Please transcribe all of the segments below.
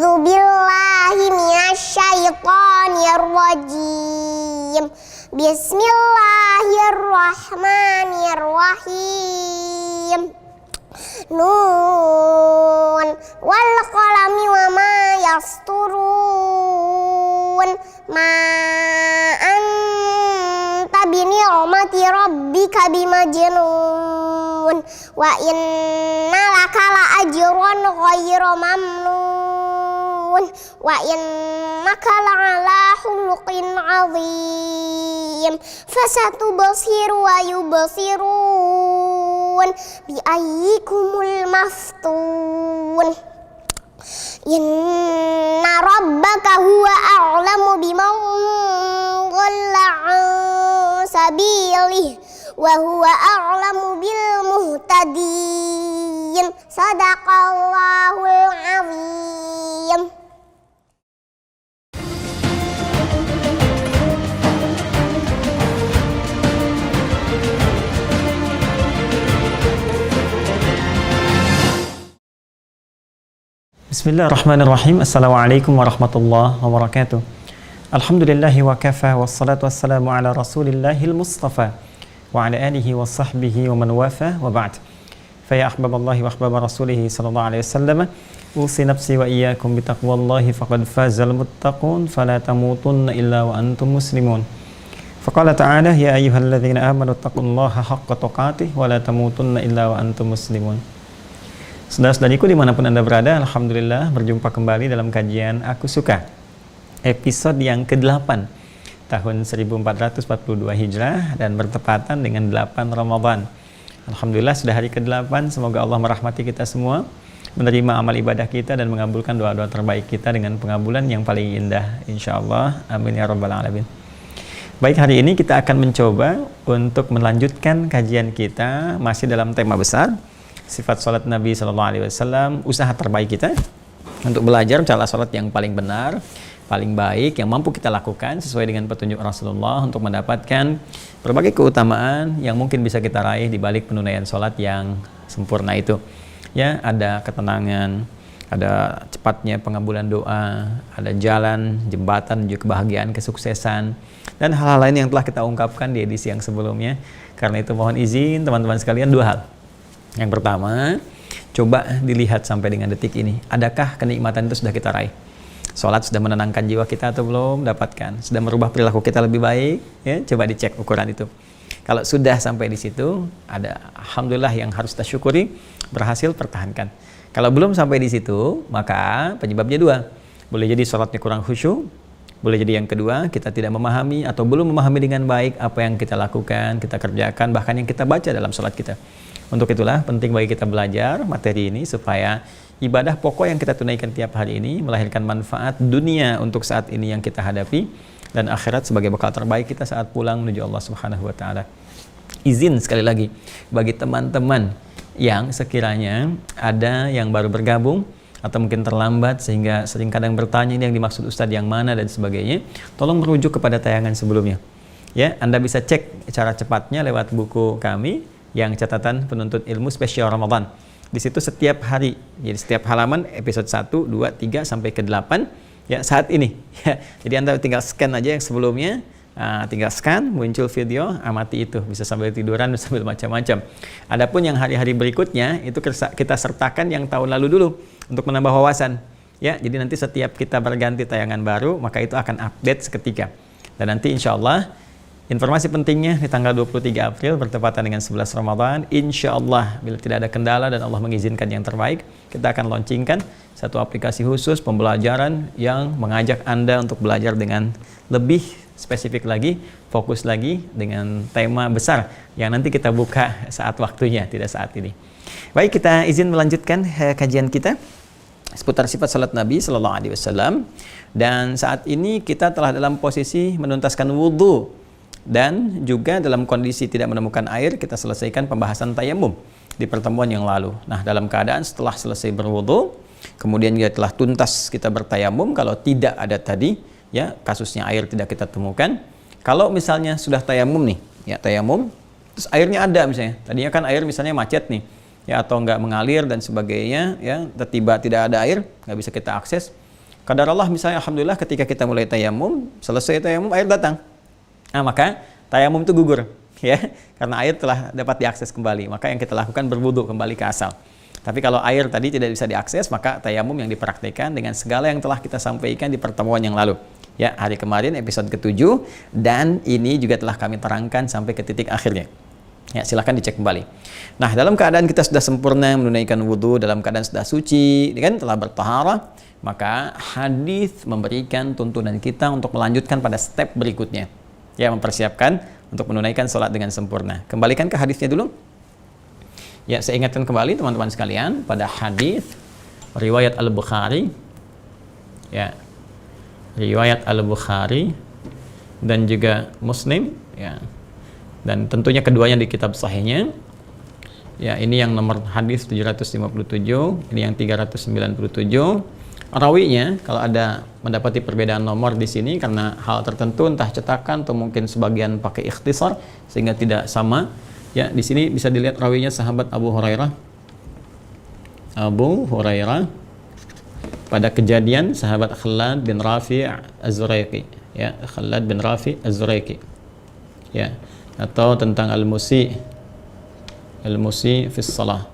A'udzu billahi minasyaitonir rajim. Bismillahirrahmanirrahim. Nun wal qalami wa ma yasturun. Ma anta bi ni'mati rabbika bimajnun. Wa inna laka la ajran ghayra mamnun. Wa innaka la'ala khuluqin 'azim. Fasatubsiru wa yubsirun bi ayyikumul maftun. Inna rabbaka huwa a'lamu biman dhalla 'an sabilihi wa huwa a'lamu bil muhtadin. Shadaqallahul 'azim. Bismillahirrahmanirrahim. Assalamualaikum warahmatullahi wabarakatuh. Alhamdulillahi wa kafa, wassalatu wassalamu ala rasulillahil mustafa wa ala alihi wa sahbihi wa man wafa wa ba'd. Faya ahbaballahi wa ahbaba rasulihi sallallahu alaihi wasallam, usi nafsi wa iyyakum bitaqwallahi faqad fazal muttaqun fala tamutunna illa wa antum muslimun. Faqala ta'ala ya ayyuhalladzina amanu taqullaha haqqa tuqatih wa la tamutunna illa wa antum muslimun. Saudara-saudariku dimanapun Anda berada, alhamdulillah berjumpa kembali dalam kajian Aku Suka, episode yang ke-8 tahun 1442 Hijrah dan bertepatan dengan 8 Ramadan. Alhamdulillah sudah hari ke-8, semoga Allah merahmati kita semua, menerima amal ibadah kita dan mengabulkan doa-doa terbaik kita dengan pengabulan yang paling indah, insyaallah. Amin ya rabbal alamin. Baik, hari ini kita akan mencoba untuk melanjutkan kajian kita masih dalam tema besar sifat salat Nabi SAW, usaha terbaik kita untuk belajar cara salat yang paling benar, paling baik, yang mampu kita lakukan sesuai dengan petunjuk Rasulullah untuk mendapatkan berbagai keutamaan yang mungkin bisa kita raih di balik penunaian salat yang sempurna itu. Ya, ada ketenangan, ada cepatnya pengabulan doa, ada jalan, jembatan menuju kebahagiaan, kesuksesan, dan hal-hal lain yang telah kita ungkapkan di edisi yang sebelumnya. Karena itu mohon izin teman-teman sekalian, dua hal. Yang pertama, coba dilihat sampai dengan detik ini, adakah kenikmatan itu sudah kita raih? Sholat sudah menenangkan jiwa kita atau belum? Dapatkan. Sudah merubah perilaku kita lebih baik? Ya, coba dicek ukuran itu. Kalau sudah sampai di situ, ada alhamdulillah yang harus kita syukuri, berhasil, pertahankan. Kalau belum sampai di situ, maka penyebabnya dua. Boleh jadi sholatnya kurang khusyuk, boleh jadi yang kedua, kita tidak memahami atau belum memahami dengan baik apa yang kita lakukan, kita kerjakan, bahkan yang kita baca dalam sholat kita. Untuk itulah penting bagi kita belajar materi ini supaya ibadah pokok yang kita tunaikan tiap hari ini melahirkan manfaat dunia untuk saat ini yang kita hadapi dan akhirat sebagai bekal terbaik kita saat pulang menuju Allah Subhanahu wa taala. Izin sekali lagi bagi teman-teman yang sekiranya ada yang baru bergabung atau mungkin terlambat sehingga sering kadang bertanya ini yang dimaksud Ustadz yang mana dan sebagainya, tolong merujuk kepada tayangan sebelumnya. Ya, Anda bisa cek cara cepatnya lewat buku kami yang catatan penuntut ilmu spesial Ramadan. Di situ setiap hari, jadi setiap halaman episode 1, 2, 3 sampai ke 8 ya saat ini. Ya, jadi Anda tinggal scan aja yang sebelumnya, tinggal scan, muncul video, amati itu, bisa sambil tiduran, sambil macam-macam. Adapun yang hari-hari berikutnya itu kita sertakan yang tahun lalu dulu untuk menambah wawasan. Ya, jadi nanti setiap kita berganti tayangan baru, maka itu akan update seketika. Dan nanti insya Allah informasi pentingnya di tanggal 23 April bertepatan dengan 11 Ramadan, insya Allah bila tidak ada kendala dan Allah mengizinkan yang terbaik, kita akan launchingkan satu aplikasi khusus pembelajaran yang mengajak Anda untuk belajar dengan lebih spesifik lagi, fokus lagi dengan tema besar yang nanti kita buka saat waktunya, tidak saat ini. Baik, kita izin melanjutkan kajian kita seputar sifat salat Nabi Sallallahu Alaihi Wasallam, dan saat ini kita telah dalam posisi menuntaskan wudhu dan juga dalam kondisi tidak menemukan air. Kita selesaikan pembahasan tayamum di pertemuan yang lalu. Nah, dalam keadaan setelah selesai berwudu, kemudian dia telah tuntas kita bertayamum. Kalau tidak ada tadi, ya kasusnya air tidak kita temukan. Kalau misalnya sudah tayamum nih, ya tayamum, terus airnya ada misalnya. Tadinya kan air misalnya macet nih, ya atau nggak mengalir dan sebagainya, ya tiba-tiba tidak ada air, nggak bisa kita akses. Kadar Allah misalnya alhamdulillah ketika kita mulai tayamum, selesai tayamum air datang. Nah, maka tayamum itu gugur ya, karena air telah dapat diakses kembali. Maka yang kita lakukan berwudu kembali ke asal. Tapi kalau air tadi tidak bisa diakses, maka tayamum yang dipraktikkan dengan segala yang telah kita sampaikan di pertemuan yang lalu. Ya, hari kemarin episode ke-7 dan ini juga telah kami terangkan sampai ke titik akhirnya. Ya, silahkan dicek kembali. Nah, dalam keadaan kita sudah sempurna menunaikan wudhu, dalam keadaan sudah suci, kan telah bertaharah, maka hadis memberikan tuntunan kita untuk melanjutkan pada step berikutnya. Ya, mempersiapkan untuk menunaikan sholat dengan sempurna. Kembalikan ke hadisnya dulu. Ya, saya ingatkan kembali teman-teman sekalian pada hadis riwayat Al-Bukhari. Ya. Riwayat Al-Bukhari dan juga Muslim, ya. Dan tentunya keduanya di kitab sahihnya. Ya, ini yang nomor hadis 757, ini yang 397. Rawinya kalau ada mendapati perbedaan nomor di sini karena hal tertentu, entah cetakan atau mungkin sebagian pakai ikhtisar sehingga tidak sama. Ya, di sini bisa dilihat rawinya sahabat Abu Hurairah. Abu Hurairah pada kejadian sahabat Khalad bin Rafi' Az-Zuraiqi, ya, Khalad bin Rafi' Az-Zuraiqi. Ya, atau tentang al-musi fi shalah.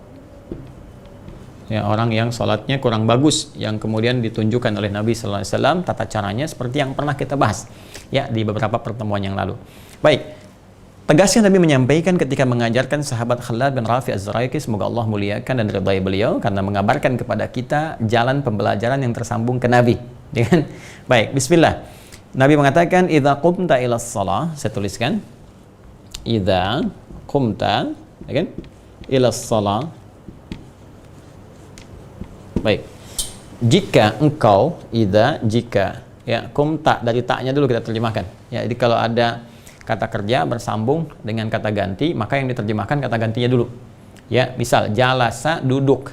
Ya, orang yang salatnya kurang bagus yang kemudian ditunjukkan oleh Nabi sallallahu alaihi wasallam tata caranya seperti yang pernah kita bahas ya di beberapa pertemuan yang lalu. Baik. Tegasnya Nabi menyampaikan ketika mengajarkan sahabat Khalad bin Rafi' Az-Zuraiqi, semoga Allah muliakan dan ridai beliau, karena mengabarkan kepada kita jalan pembelajaran yang tersambung ke Nabi. Ya kan? Baik, bismillah. Nabi mengatakan, "Idza qumta ila shalah", saya tuliskan. Idza qumta, ya kan? Ila shalah. Baik. Jika engkau, jika, ya, qumta dari taknya dulu kita terjemahkan. Ya, jadi kalau ada kata kerja bersambung dengan kata ganti, maka yang diterjemahkan kata gantinya dulu. Ya, misal jalasa, duduk.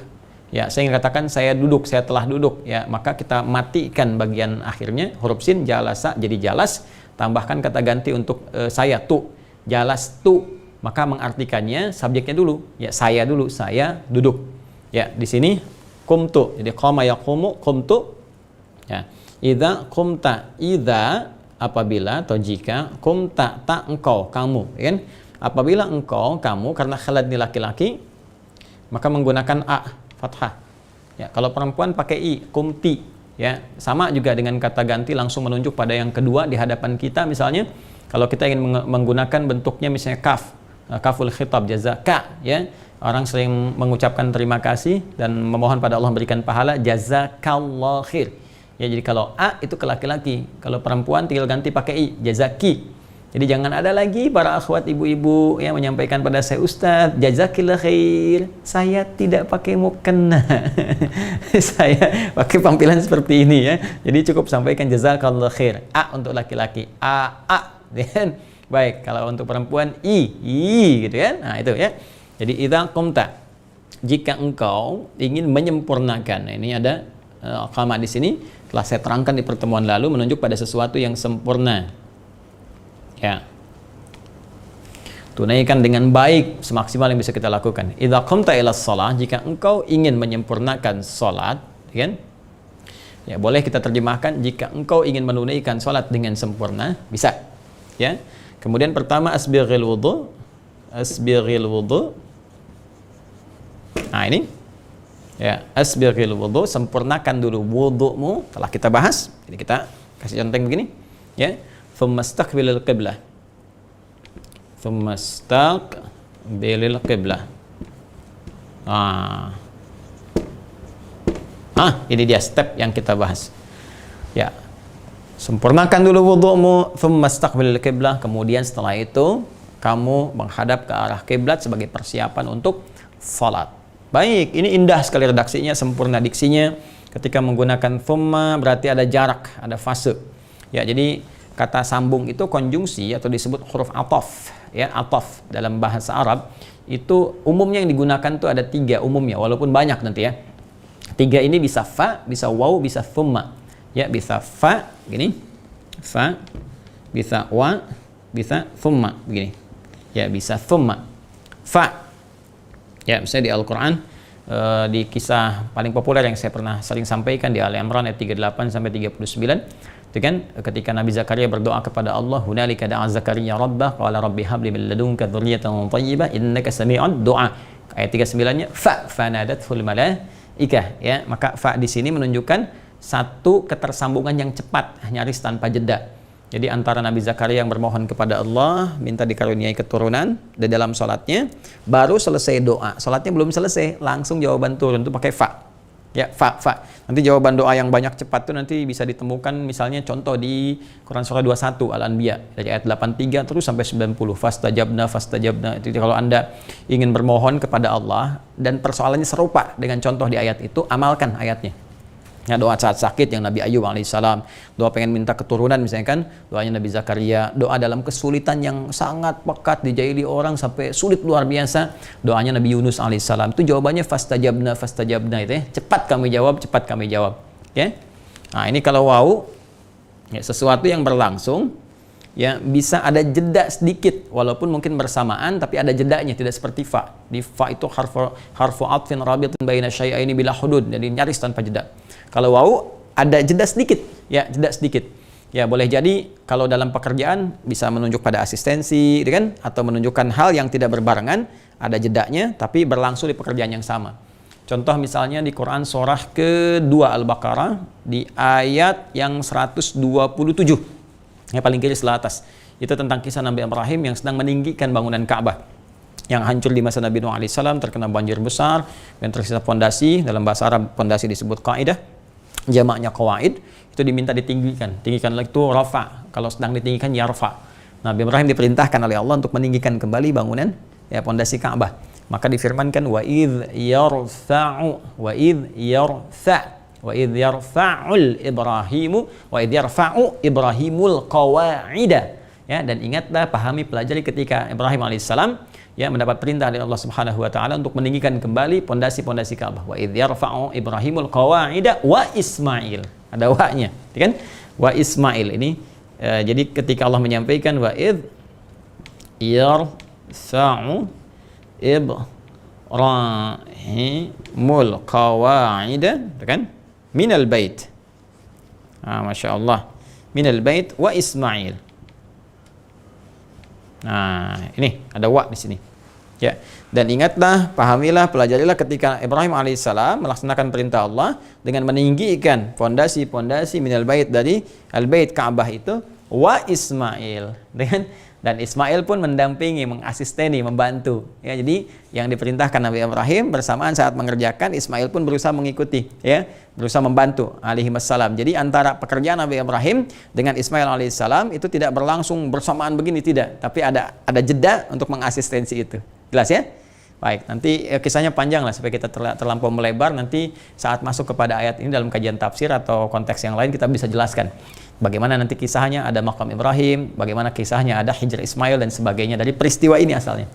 Ya, saya ingin katakan saya duduk, saya telah duduk. Ya, maka kita matikan bagian akhirnya huruf sin, jalasa jadi jalas, tambahkan kata ganti untuk saya, tu. Jalas tu, maka mengartikannya subjeknya dulu. Ya, saya dulu, saya duduk. Ya, di sini qumtu. Jadi qama yaqumu, qumtu. Ya. Idza qumta, idza apabila atau jika, qumta ta engkau, kamu, ya kan? Apabila engkau, kamu, karena Khalad ini laki-laki, maka menggunakan a fathah. Ya, kalau perempuan pakai i, qumti, ya. Sama juga dengan kata ganti langsung menunjuk pada yang kedua di hadapan kita, misalnya kalau kita ingin menggunakan bentuknya misalnya kaf, kaful khitab, jazaka, ya. Orang sering mengucapkan terima kasih dan memohon pada Allah memberikan pahala, jazakallahu khair. Ya, jadi kalau a itu ke laki-laki, kalau perempuan tinggal ganti pakai i, jazaki. Jadi jangan ada lagi para akhwat ibu-ibu yang menyampaikan pada saya, Ustaz, jazakillah khair. Saya tidak pakai mukena. Saya pakai panggilan seperti ini ya. Jadi cukup sampaikan jazakallah khair. A untuk laki-laki, a. Dan baik, kalau untuk perempuan i gitu kan. Nah, itu ya. Jadi idza qumta, jika engkau ingin menyempurnakan. Nah, ini ada qama di sini telah saya terangkan di pertemuan lalu, menunjuk pada sesuatu yang sempurna. Ya. Tunaikan dengan baik semaksimal yang bisa kita lakukan. Idza qumta ila shalah, jika engkau ingin menyempurnakan salat, kan? Ya, boleh kita terjemahkan jika engkau ingin menunaikan salat dengan sempurna, bisa. Ya. Kemudian pertama asbighil wudu. Nah, ini ya, asbighil wudu, sempurnakan dulu wudu'mu, telah kita bahas. Jadi kita kasih contoh begini, ya. Tsumastaqbilil qiblah. Tsumastaqbilil qiblah. Ini dia step yang kita bahas. Ya. Sempurnakan dulu wudu'mu, tsumastaqbilil qiblah, kemudian setelah itu kamu menghadap ke arah kiblat sebagai persiapan untuk salat. Baik, ini indah sekali redaksinya, sempurna diksinya. Ketika menggunakan thumma berarti ada jarak, ada fase. Ya, jadi kata sambung itu konjungsi atau disebut huruf ataf. Ya, ataf dalam bahasa Arab itu umumnya yang digunakan tuh ada 3 umumnya, walaupun banyak nanti ya. 3 ini bisa fa, bisa waw, bisa thumma. Ya, bisa fa gini, fa, bisa wa, bisa thumma begini. Ya, bisa thumma. Fa. Ya, misalnya di Al-Quran di kisah paling populer yang saya pernah sering sampaikan di Ali Imran ayat 38 sampai 39. Itu kan ketika Nabi Zakaria berdoa kepada Allah, hunalika da'a Zakaria rabbah qala rabbi habli min ladunka dzurriyyatan thayyibah innaka sami'ud du'a. Ayat 39-nya fanadathul malaikah, ya. Maka fa di sini menunjukkan satu ketersambungan yang cepat, nyaris tanpa jeda. Jadi antara Nabi Zakaria yang bermohon kepada Allah, minta dikaruniai keturunan, dan dalam sholatnya baru selesai doa. Sholatnya belum selesai, langsung jawaban turun, itu pakai fa. Ya, fa. Nanti jawaban doa yang banyak cepat itu nanti bisa ditemukan misalnya contoh di Quran surah 21 Al-Anbiya dari ayat 83 terus sampai 90. Fastajabna. Itu kalau Anda ingin bermohon kepada Allah dan persoalannya serupa dengan contoh di ayat itu, amalkan ayatnya. Ya, doa saat sakit yang Nabi Ayub alaihissalam, doa pengen minta keturunan misalnya kan, doanya Nabi Zakaria, doa dalam kesulitan yang sangat pekat dijahili orang sampai sulit luar biasa, doanya Nabi Yunus alaihissalam, itu jawabannya fastajabna itu ya, cepat kami jawab, ya. Nah, ini kalau wau, ya, sesuatu yang berlangsung, ya, bisa ada jeda sedikit walaupun mungkin bersamaan tapi ada jedanya, tidak seperti fa. Di fa itu harfu atfin rabitin baina syai'aini bila hudud, jadi nyaris tanpa jeda. Kalau wau ada jeda sedikit, ya, jeda sedikit. Ya, boleh jadi kalau dalam pekerjaan bisa menunjuk pada asistensi, gitu kan, atau menunjukkan hal yang tidak berbarengan, ada jedanya tapi berlangsung di pekerjaan yang sama. Contoh misalnya di Quran surah kedua Al-Baqarah di ayat yang 127. Yang paling kiri sebelah atas. Itu tentang kisah Nabi Ibrahim yang sedang meninggikan bangunan Ka'bah yang hancur di masa Nabi Nuh alaihissalam, terkena banjir besar dan tersisa pondasi. Dalam bahasa Arab pondasi disebut qaidah, jamaknya qawaid. Itu diminta ditinggikan lagi itu rafa, kalau sedang ditinggikan yarfa. Nabi Ibrahim diperintahkan oleh Allah untuk meninggikan kembali bangunan, ya, pondasi Ka'bah. Maka difirmankan wa idh yarfa'ul Ibrahimul qawa'ida, ya. Dan ingatlah, pahami, pelajari ketika Ibrahim alaihissalam, ya, mendapat perintah dari Allah Subhanahu wa taala untuk meninggikan kembali pondasi-pondasi Ka'bah. Wa idh yarfa'u Ibrahimul qawa'ida wa Ismail. Ada wa-nya, kan? Wa Ismail ini jadi ketika Allah menyampaikan wa idh yarfa'u Ibrahimul qawa'ida, kan? Minal bait. Masya Allah. Minal bait wa Ismail. Nah, ini ada wa di sini. Ya. Dan ingatlah, pahamilah, pelajarilah ketika Ibrahim alaihissalam melaksanakan perintah Allah dengan meninggikan pondasi-pondasi minal bait, dari al-bait Ka'bah itu, wa Ismail. Dan Ismail pun mendampingi, mengasisteni, membantu. Ya, jadi yang diperintahkan Nabi Ibrahim bersamaan saat mengerjakan, Ismail pun berusaha mengikuti, ya, berusaha membantu alaihi wassalam. Jadi antara pekerjaan Nabi Ibrahim dengan Ismail alaihissalam itu tidak berlangsung bersamaan begini, tidak. Tapi ada jeda untuk mengasistensi itu. Jelas ya? Baik, nanti kisahnya panjang lah supaya kita terlampau melebar. Nanti saat masuk kepada ayat ini dalam kajian tafsir atau konteks yang lain kita bisa jelaskan. Bagaimana nanti kisahnya ada makam Ibrahim, bagaimana kisahnya ada hijrah Ismail dan sebagainya dari peristiwa ini asalnya.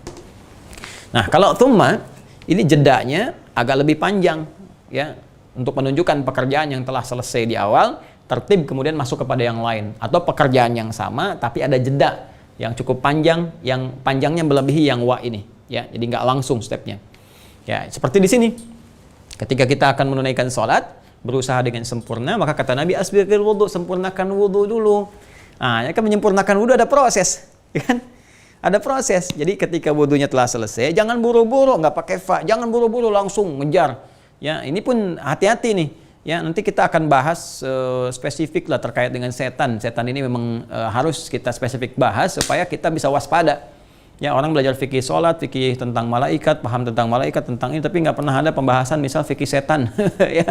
Nah, kalau thumma ini jedanya agak lebih panjang, ya, untuk menunjukkan pekerjaan yang telah selesai di awal, tertib kemudian masuk kepada yang lain, atau pekerjaan yang sama tapi ada jeda yang cukup panjang, yang panjangnya melebihi yang wa ini, ya. Jadi nggak langsung stepnya. Ya, seperti di sini. Ketika kita akan menunaikan sholat, berusaha dengan sempurna, maka kata Nabi asbiqil wudu, sempurnakan wudu dulu. Ya kan, menyempurnakan wudu ada proses, ya kan? Ada proses. Jadi ketika wudunya telah selesai, jangan buru-buru, nggak pakai fa, jangan buru-buru langsung ngejar. Ya, ini pun hati-hati nih. Ya, nanti kita akan bahas spesifik lah terkait dengan setan. Setan ini memang harus kita spesifik bahas supaya kita bisa waspada. Ya, orang belajar fikih sholat, fikih tentang malaikat, paham tentang malaikat, tentang ini, tapi nggak pernah ada pembahasan misal fikih setan, ya,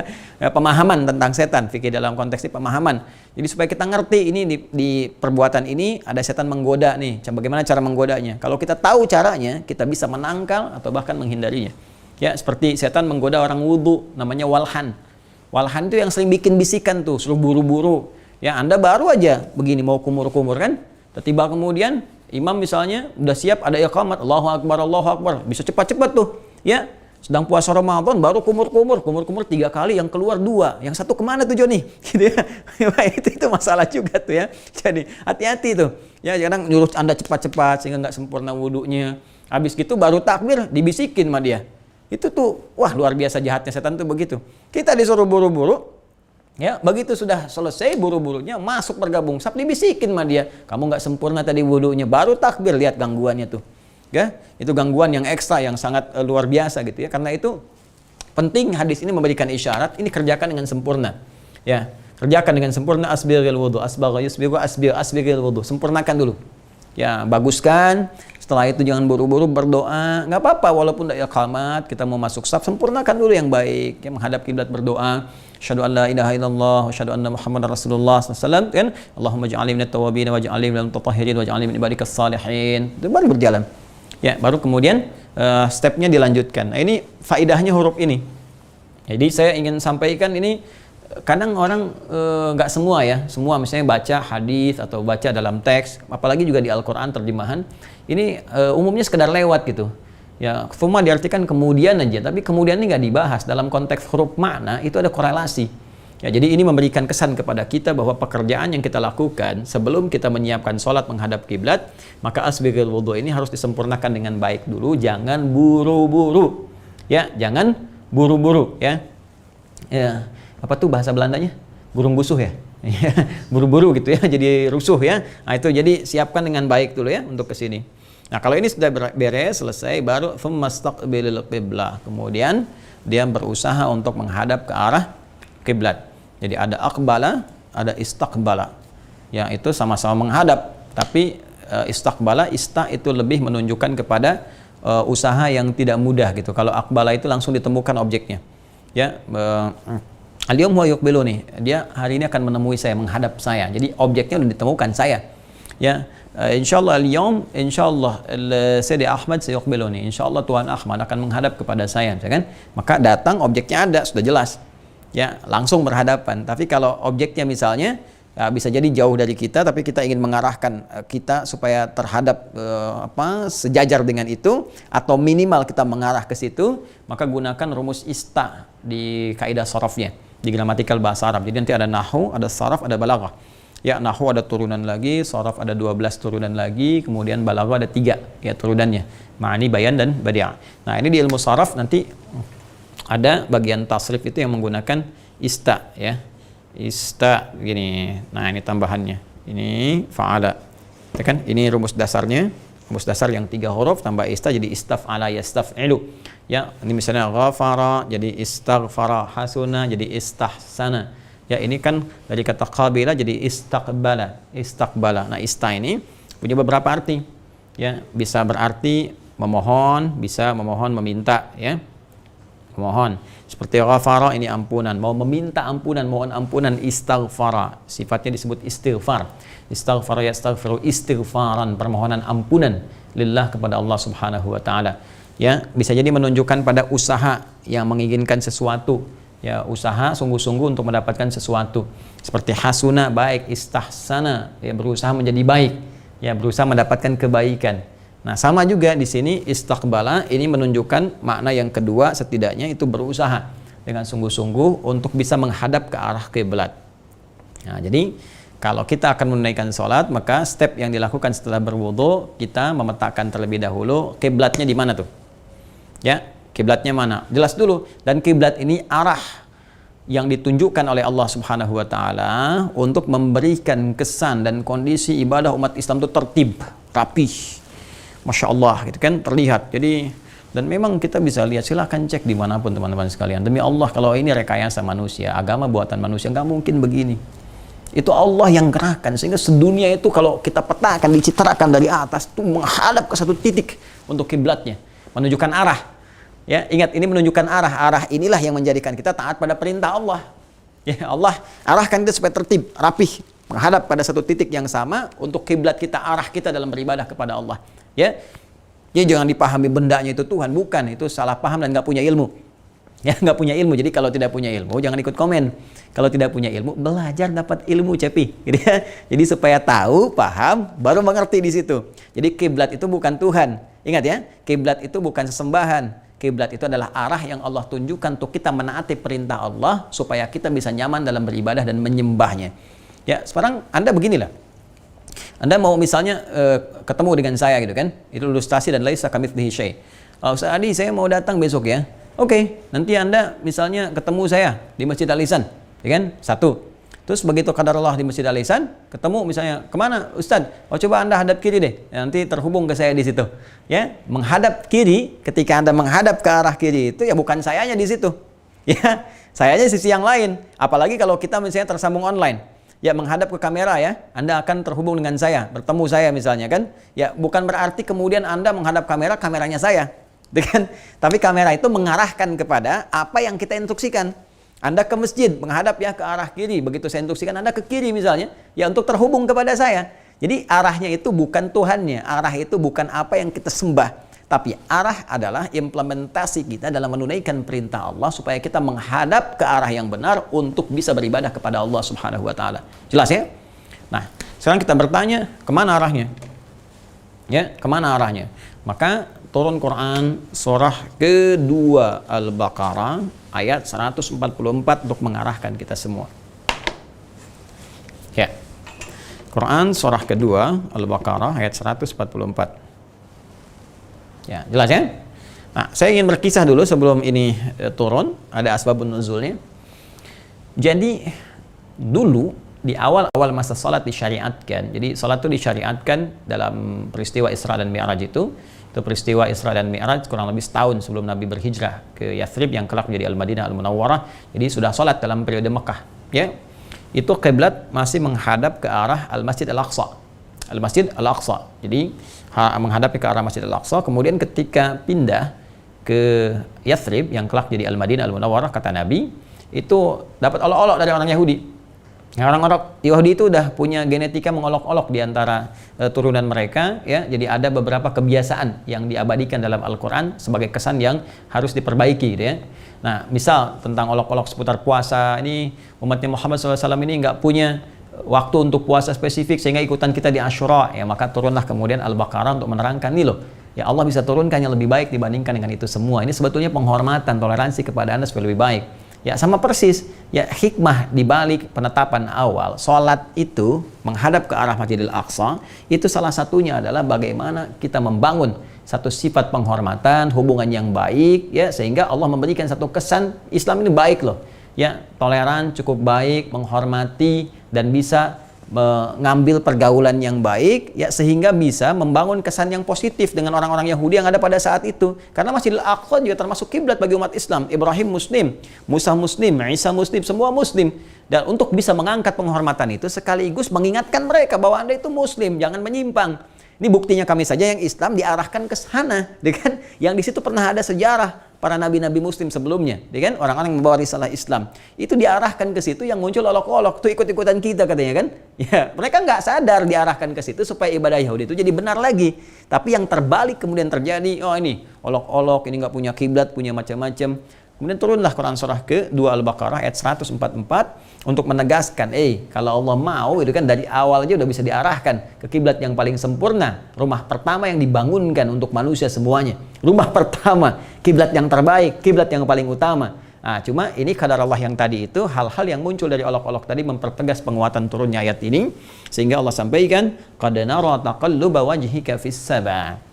pemahaman tentang setan, fikih dalam konteks ini pemahaman. Jadi supaya kita ngerti ini di perbuatan ini ada setan menggoda nih, bagaimana cara menggodanya. Kalau kita tahu caranya, kita bisa menangkal atau bahkan menghindarinya. Ya, seperti setan menggoda orang wudu, namanya walhan. Walhan itu yang sering bikin bisikan tuh, suruh buru-buru. Ya, Anda baru aja begini mau kumur-kumur kan, tiba kemudian imam misalnya udah siap, ada iqamat, Allahu Akbar, bisa cepat-cepat tuh, ya. Sedang puasa Ramadan baru kumur-kumur 3 kali, yang keluar 2, yang satu kemana tuh Joni? Gitu ya. itu masalah juga tuh, ya. Jadi hati-hati tuh, ya, kadang nyuruh Anda cepat-cepat sehingga nggak sempurna wudunya. Habis gitu baru takbir dibisikin sama dia, Itu tuh, wah luar biasa jahatnya setan tuh begitu. Kita disuruh buru-buru, ya begitu sudah selesai buru-burunya masuk bergabung saf, dibisikin sama dia, kamu nggak sempurna tadi wudunya, baru takbir, lihat gangguannya tuh. Ya, itu gangguan yang ekstra yang sangat luar biasa gitu ya. Karena itu penting hadis ini memberikan isyarat, ini kerjakan dengan sempurna. Ya, kerjakan dengan sempurna, asbiril wudu, asbagha yusbigu asbiril wudu. Sempurnakan dulu. Ya, baguskan. Setelah itu jangan buru-buru berdoa. Nggak apa-apa walaupun tidak iqamat, kita mau masuk saf, sempurnakan dulu yang baik. Ya, menghadap kiblat berdoa. Asyhadu an la ilaha illallah wa asyhadu anna Muhammadar Rasulullah sallallahu alaihi wasallam, kan? Allahumma ij'alni minat tawwabin waj'alni minal mutatahhirin waj'alni min ibadikas salihin. Itu baru berjalan. Ya, baru kemudian stepnya dilanjutkan. Nah, ini faidahnya huruf ini. Jadi saya ingin sampaikan ini, kadang orang nggak semua ya, semua misalnya baca hadis atau baca dalam teks, apalagi juga di Al-Quran terjemahan, ini umumnya sekedar lewat gitu. Ya, cuma diartikan kemudian aja, tapi kemudian ini nggak dibahas dalam konteks huruf makna, itu ada korelasi. Ya, jadi ini memberikan kesan kepada kita bahwa pekerjaan yang kita lakukan sebelum kita menyiapkan sholat menghadap kiblat, maka asbigul wudu ini harus disempurnakan dengan baik dulu, jangan buru-buru. Ya, jangan buru-buru ya. Ya, apa tuh bahasa Belandanya? Burung busuh ya. Buru-buru gitu ya, jadi rusuh ya. Nah, itu jadi siapkan dengan baik dulu ya untuk ke sini. Nah, kalau ini sudah beres, selesai, baru famastaqbilil qiblah. Kemudian dia berusaha untuk menghadap ke arah kiblat. Jadi ada aqbala, ada istaqbala. Ya, itu sama-sama menghadap, tapi istaqbala, itu lebih menunjukkan kepada usaha yang tidak mudah gitu. Kalau aqbala itu langsung ditemukan objeknya. Ya, al-yawm huwa yuqbiluni. Dia hari ini akan menemui saya, menghadap saya. Jadi objeknya sudah ditemukan, saya. Ya, insyaallah al-yawm, insyaallah Sayyidi Ahmad sayuqbiluni. Insyaallah Tuhan Ahmad akan menghadap kepada saya, kan? Maka datang, objeknya ada, sudah jelas. Ya, langsung berhadapan. Tapi kalau objeknya misalnya bisa jadi jauh dari kita, tapi kita ingin mengarahkan kita supaya terhadap sejajar dengan itu, atau minimal kita mengarah ke situ, maka gunakan rumus ista di kaidah sarafnya, di gramatikal bahasa Arab. Jadi nanti ada nahwu, ada saraf, ada balaghah. Ya, nahwu ada turunan lagi, saraf ada 12 turunan lagi, kemudian balaghah ada 3 ya turunannya, ma'ani, bayan, dan badi'. Nah, ini di ilmu saraf nanti ada bagian tasrif itu yang menggunakan ista ya. Ista gini. Nah, ini tambahannya. Ini fa'ala. Ya kan? Ini rumus dasarnya. Rumus dasar yang 3 huruf tambah ista jadi istaf'ala yastaf'ilu. Ya, ini misalnya ghafara jadi istaghfara, hasuna jadi istahsana. Ya, ini kan dari kata qabila jadi istaqbala, istaqbala. Nah, ista ini punya beberapa arti. Ya, bisa berarti memohon, bisa memohon meminta ya. Mohon. Seperti ghafara ini ampunan, mau meminta ampunan, mohon ampunan, istaghfara. Sifatnya disebut istighfar. Istaghfara yastaghfiru istighfaran, permohonan ampunan lillah kepada Allah Subhanahu wa taala. Ya, bisa jadi menunjukkan pada usaha yang menginginkan sesuatu. Ya, usaha sungguh-sungguh untuk mendapatkan sesuatu. Seperti hasuna, baik, istahsana, ya berusaha menjadi baik. Ya, berusaha mendapatkan kebaikan. Nah, sama juga di sini istaqbala ini menunjukkan makna yang kedua, setidaknya itu berusaha dengan sungguh-sungguh untuk bisa menghadap ke arah kiblat. Nah, jadi kalau kita akan menunaikan sholat, maka step yang dilakukan setelah berwudu, kita memetakan terlebih dahulu kiblatnya di mana tuh. Ya, kiblatnya mana? Jelas dulu. Dan kiblat ini arah yang ditunjukkan oleh Allah Subhanahu wa taala untuk memberikan kesan dan kondisi ibadah umat Islam itu tertib, rapih. Masya Allah gitu kan, terlihat. Jadi, dan memang kita bisa lihat, silahkan cek dimanapun teman-teman sekalian. Demi Allah, kalau ini rekayasa manusia, agama buatan manusia, nggak mungkin begini. Itu Allah yang gerakkan, sehingga sedunia itu kalau kita petakan, dicitrakan dari atas, itu menghadap ke satu titik untuk kiblatnya, menunjukkan arah. Ya, ingat, ini menunjukkan arah. Arah inilah yang menjadikan kita taat pada perintah Allah. Ya, Allah arahkan kita supaya tertib, rapih, menghadap pada satu titik yang sama untuk kiblat kita, arah kita dalam beribadah kepada Allah. Ya, jadi jangan dipahami bendanya itu Tuhan, bukan, itu salah paham dan nggak punya ilmu. Ya, nggak punya ilmu. Jadi kalau tidak punya ilmu, jangan ikut komen. Kalau tidak punya ilmu, belajar dapat ilmu, cepi. Gitu ya. Jadi supaya tahu, paham, baru mengerti di situ. Jadi kiblat itu bukan Tuhan. Ingat ya, kiblat itu bukan sesembahan. Kiblat itu adalah arah yang Allah tunjukkan untuk kita menaati perintah Allah supaya kita bisa nyaman dalam beribadah dan menyembahnya. Ya, sekarang Anda beginilah. Anda mau misalnya ketemu dengan saya gitu kan, itu ilustrasi dan laisa kamitslihi syai'. Ustaz Adi, saya mau datang besok ya. Oke, nanti Anda misalnya ketemu saya di Masjid Al-Ihsan, ya kan? Satu. Terus begitu qadarullah di Masjid Al-Ihsan, ketemu misalnya, kemana Ustadz? Oh coba Anda hadap kiri deh, ya, nanti terhubung ke saya di situ. Ya, menghadap kiri, ketika Anda menghadap ke arah kiri itu ya bukan sayanya di situ. Ya, sayanya sisi yang lain. Apalagi kalau kita misalnya tersambung online. Ya, menghadap ke kamera ya, Anda akan terhubung dengan saya, bertemu saya misalnya kan. Ya, bukan berarti kemudian Anda menghadap kamera, kameranya saya. Kan? Tapi kamera itu mengarahkan kepada apa yang kita instruksikan. Anda ke masjid, menghadap ya ke arah kiri. Begitu saya instruksikan Anda ke kiri misalnya, ya untuk terhubung kepada saya. Jadi arahnya itu bukan Tuhannya, arah itu bukan apa yang kita sembah. Tapi arah adalah implementasi kita dalam menunaikan perintah Allah supaya kita menghadap ke arah yang benar untuk bisa beribadah kepada Allah Subhanahu wa taala. Jelas ya? Nah, sekarang kita bertanya, kemana arahnya? Ya, kemana arahnya? Maka turun Quran surah kedua Al-Baqarah ayat 144 untuk mengarahkan kita semua. Ya. Quran surah kedua Al-Baqarah ayat 144. Ya, jelas ya? Nah, saya ingin berkisah dulu sebelum ini turun, ada asbabun nuzulnya. Jadi dulu di awal-awal masa salat disyariatkan. Jadi salat itu disyariatkan dalam peristiwa Isra dan Mi'raj itu. Itu peristiwa Isra dan Mi'raj kurang lebih setahun sebelum Nabi berhijrah ke Yathrib yang kelak menjadi Al-Madinah Al-Munawwarah. Jadi sudah salat dalam periode Mekah, ya. Itu kiblat masih menghadap ke arah Al-Masjid Al-Aqsa. Al-Masjid Al-Aqsa. Jadi menghadap ke arah Masjid Al-Aqsa. Kemudian ketika pindah ke Yathrib yang kelak jadi Al-Madinah Al-Munawwarah, kata Nabi, itu dapat olok-olok dari orang Yahudi. Orang-orang Yahudi itu udah punya genetika mengolok-olok di antara turunan mereka, ya. Jadi ada beberapa kebiasaan yang diabadikan dalam Al-Quran sebagai kesan yang harus diperbaiki, gitu ya. Nah, misal tentang olok-olok seputar puasa, ini umatnya Muhammad SAW ini nggak punya waktu untuk puasa spesifik sehingga ikutan kita di Asyura, ya. Maka turunlah kemudian Al-Baqarah untuk menerangkan nih loh, ya Allah bisa turunkan yang lebih baik dibandingkan dengan itu semua. Ini sebetulnya penghormatan, toleransi kepada Anda supaya lebih baik. Ya, sama persis, ya, hikmah dibalik penetapan awal sholat itu menghadap ke arah Masjidil Aqsa, itu salah satunya adalah bagaimana kita membangun satu sifat penghormatan, hubungan yang baik, ya, sehingga Allah memberikan satu kesan Islam ini baik loh, ya, toleran, cukup baik, menghormati, dan bisa mengambil pergaulan yang baik, ya, sehingga bisa membangun kesan yang positif dengan orang-orang Yahudi yang ada pada saat itu. Karena Masjidil Aqsa juga termasuk kiblat bagi umat Islam. Ibrahim Muslim, Musa Muslim, Isa Muslim, semua Muslim. Dan untuk bisa mengangkat penghormatan itu sekaligus mengingatkan mereka bahwa Anda itu Muslim, jangan menyimpang. Ini buktinya kami saja yang Islam diarahkan ke sana, kan? Yang di situ pernah ada sejarah para nabi-nabi Muslim sebelumnya, kan? Orang-orang yang membawa risalah Islam itu diarahkan ke situ, yang muncul olok-olok tuh ikut-ikutan kita katanya kan? Ya, mereka nggak sadar diarahkan ke situ supaya ibadah Yahudi itu jadi benar lagi. Tapi yang terbalik kemudian terjadi, oh ini olok-olok, ini nggak punya kiblat, punya macam-macam. Kemudian turunlah Quran surah ke-2 Al-Baqarah ayat 144 untuk menegaskan, kalau Allah mau itu kan dari awal aja udah bisa diarahkan ke kiblat yang paling sempurna, rumah pertama yang dibangunkan untuk manusia semuanya. Rumah pertama, kiblat yang terbaik, kiblat yang paling utama. Nah, cuma ini qadar Allah yang tadi itu, hal-hal yang muncul dari olok-olok tadi mempertegas penguatan turunnya ayat ini, sehingga Allah sampaikan, qad nara taqalluba wajhika fis sama'.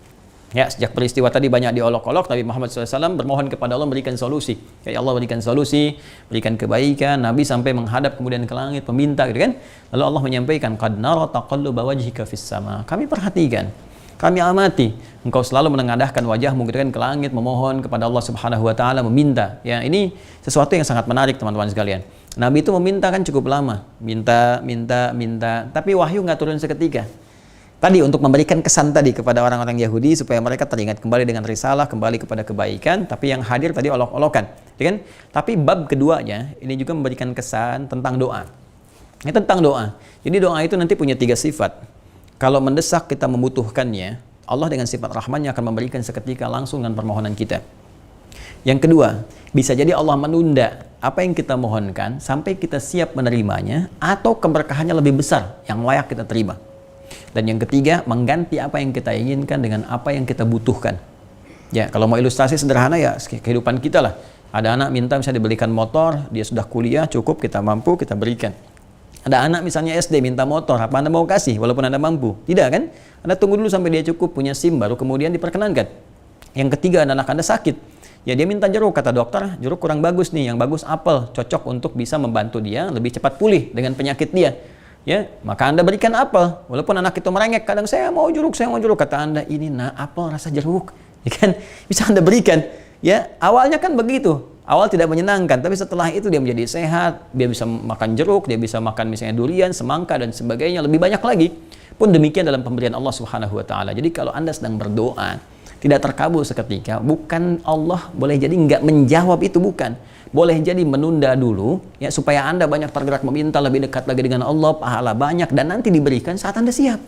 Ya, sejak peristiwa tadi banyak diolok-olok, Nabi Muhammad SAW bermohon kepada Allah berikan solusi. Ya Allah berikan solusi, berikan kebaikan. Nabi sampai menghadap kemudian ke langit, meminta, gitu kan. Lalu Allah menyampaikan, qad nara taqalluba wajhika fis sama'. Kami perhatikan, kami amati, engkau selalu menengadahkan wajahmu, gitu kan, ke langit, memohon kepada Allah Subhanahu wa taala, meminta. Ya, ini sesuatu yang sangat menarik, teman-teman sekalian. Nabi itu meminta kan cukup lama, minta, tapi wahyu nggak turun seketika. Tadi untuk memberikan kesan tadi kepada orang-orang Yahudi supaya mereka teringat kembali dengan risalah, kembali kepada kebaikan, tapi yang hadir tadi olok-olokan, kan? Tapi bab keduanya ini juga memberikan kesan tentang doa. Ini tentang doa. Jadi doa itu nanti punya 3 sifat. Kalau mendesak kita membutuhkannya, Allah dengan sifat rahmannya akan memberikan seketika langsung dengan permohonan kita. Yang kedua, bisa jadi Allah menunda apa yang kita mohonkan sampai kita siap menerimanya, atau keberkahannya lebih besar yang layak kita terima. Dan yang ketiga, mengganti apa yang kita inginkan dengan apa yang kita butuhkan. Ya, kalau mau ilustrasi sederhana ya kehidupan kita lah. Ada anak minta misalnya dibelikan motor, dia sudah kuliah, cukup, kita mampu, kita berikan. Ada anak misalnya SD minta motor, apa Anda mau kasih walaupun Anda mampu? Tidak kan? Anda tunggu dulu sampai dia cukup, punya SIM, baru kemudian diperkenankan. Yang ketiga, anak Anda sakit. Ya dia minta jeruk, kata dokter, jeruk kurang bagus nih, yang bagus apel, cocok untuk bisa membantu dia lebih cepat pulih dengan penyakit dia. Ya, maka Anda berikan apel, walaupun anak itu merengek, kadang saya mau jeruk, kata Anda, ini apel rasa jeruk, ya kan? Bisa Anda berikan. Ya, awalnya kan begitu, awal tidak menyenangkan, tapi setelah itu dia menjadi sehat, dia bisa makan jeruk, dia bisa makan misalnya durian, semangka dan sebagainya, lebih banyak lagi. Pun demikian dalam pemberian Allah Subhanahu wa taala. Jadi kalau Anda sedang berdoa, tidak terkabul seketika, bukan Allah boleh jadi nggak menjawab itu, bukan. Boleh jadi menunda dulu, ya, supaya Anda banyak tergerak meminta lebih dekat lagi dengan Allah, pahala banyak, dan nanti diberikan saat Anda siap.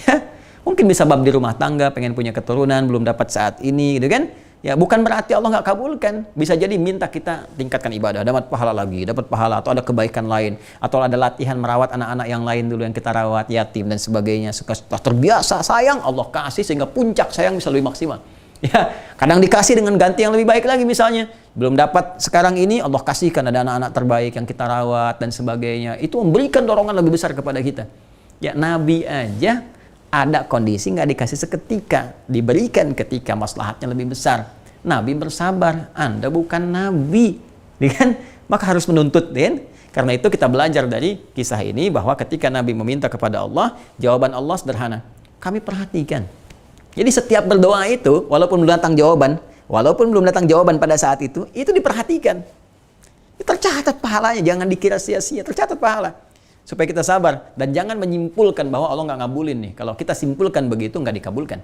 Ya, mungkin bisa bab di rumah tangga, pengen punya keturunan, belum dapat saat ini, gitu kan? Ya, bukan berarti Allah nggak kabulkan. Bisa jadi minta kita tingkatkan ibadah, dapat pahala lagi, dapat pahala, atau ada kebaikan lain, atau ada latihan merawat anak-anak yang lain dulu yang kita rawat, yatim dan sebagainya. Setelah terbiasa sayang, Allah kasih sehingga puncak sayang bisa lebih maksimal. Ya, kadang dikasih dengan ganti yang lebih baik lagi misalnya. Belum dapat sekarang ini, Allah kasihkan ada anak-anak terbaik yang kita rawat dan sebagainya. Itu memberikan dorongan lebih besar kepada kita. Ya, Nabi aja ada kondisi nggak dikasih seketika, diberikan ketika maslahatnya lebih besar. Nabi bersabar, Anda bukan Nabi, kan? Maka harus menuntut, kan? Karena itu kita belajar dari kisah ini bahwa ketika Nabi meminta kepada Allah, jawaban Allah sederhana. Kami perhatikan. Jadi setiap berdoa itu, walaupun belum datang jawaban pada saat itu diperhatikan. Tercatat pahalanya, jangan dikira sia-sia, tercatat pahala. Supaya kita sabar dan jangan menyimpulkan bahwa Allah nggak ngabulin nih. Kalau kita simpulkan begitu nggak dikabulkan.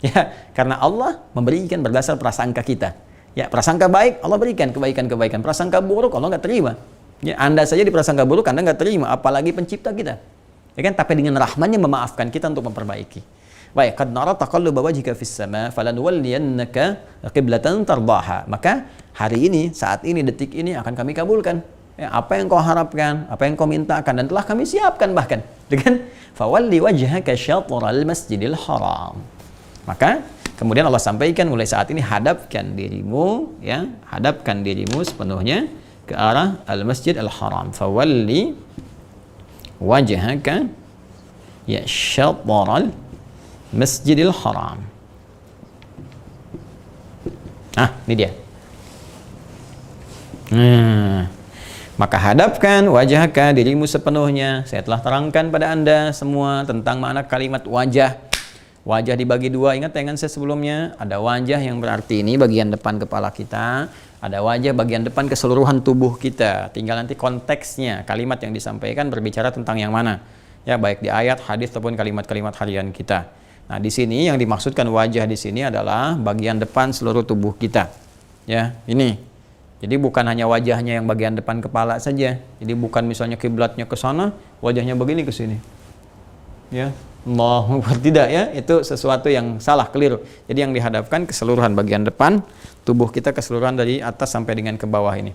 Ya, karena Allah memberikan berdasar prasangka kita. Ya, prasangka baik Allah berikan kebaikan-kebaikan. Prasangka buruk Allah nggak terima. Ya, Anda saja di prasangka buruk Anda nggak terima, apalagi pencipta kita. Ya kan? Tapi dengan rahman-Nya memaafkan kita untuk memperbaiki. Baik, qad nara taqalluba wajhika fis sama falanwalliyannaka qiblatan tardaha. Maka hari ini, saat ini, detik ini akan kami kabulkan. Ya, apa yang kau harapkan, apa yang kau mintakan, dan telah kami siapkan bahkan. Dengan fawalli wajhaka syatral masjidil haram. Maka kemudian Allah sampaikan mulai saat ini hadapkan dirimu, ya, hadapkan dirimu sepenuhnya ke arah al-masjid al-haram. Fawalli wajhaka ya syatral Masjidil Haram. Ini dia. Maka hadapkan wajahka, dirimu sepenuhnya. Saya telah terangkan pada Anda semua tentang makna kalimat wajah. Wajah dibagi dua. Ingat tayangan saya sebelumnya, ada wajah yang berarti ini bagian depan kepala kita, ada wajah bagian depan keseluruhan tubuh kita. Tinggal nanti konteksnya, kalimat yang disampaikan berbicara tentang yang mana. Ya, baik di ayat, hadis ataupun kalimat-kalimat harian kita. Nah, di sini yang dimaksudkan wajah di sini adalah bagian depan seluruh tubuh kita. Ya, ini. Jadi bukan hanya wajahnya yang bagian depan kepala saja. Jadi bukan misalnya kiblatnya ke sana, wajahnya begini ke sini. Ya, Allahu Akbar, tidak ya. Itu sesuatu yang salah, keliru. Jadi yang dihadapkan keseluruhan bagian depan tubuh kita, keseluruhan dari atas sampai dengan ke bawah ini.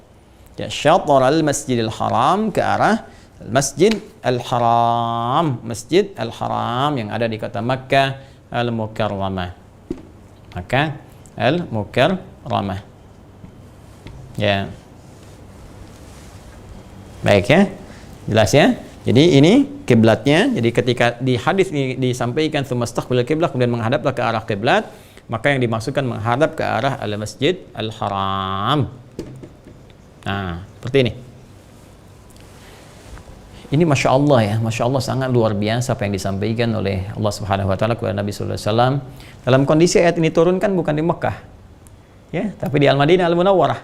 Ya, syatral masjidil haram, ke arah Masjid Al-Haram, Masjid Al-Haram yang ada di kota Makkah Al-Mukarramah. Makkah Al-Mukarramah. Ya. Baik ya. Jelas ya? Jadi ini kiblatnya. Jadi ketika di hadis ini disampaikan tsumastaqbil kiblat, kemudian menghadaplah ke arah kiblat, maka yang dimaksudkan menghadap ke arah Al-Masjid Al-Haram. Nah, seperti ini. Ini Masya Allah ya, Masya Allah sangat luar biasa apa yang disampaikan oleh Allah Subhanahu Wa Taala kepada Nabi Sallallahu Alaihi Wasallam. Dalam kondisi ayat ini turunkan bukan di Mekah, ya, tapi di Al-Madinah Al-Munawwarah,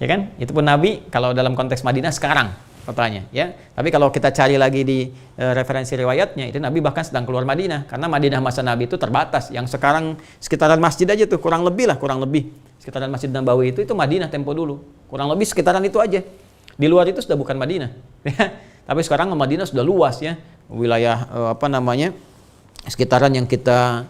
ya kan? Itu pun Nabi kalau dalam konteks Madinah sekarang katanya, ya. Tapi kalau kita cari lagi di referensi riwayatnya, itu Nabi bahkan sedang keluar Madinah, karena Madinah masa Nabi itu terbatas. Yang sekarang sekitaran masjid aja tuh kurang lebih sekitaran Masjid Nabawi itu Madinah tempo dulu, kurang lebih sekitaran itu aja. Di luar itu sudah bukan Madinah. Tapi sekarang Madinah sudah luas ya, wilayah sekitaran yang kita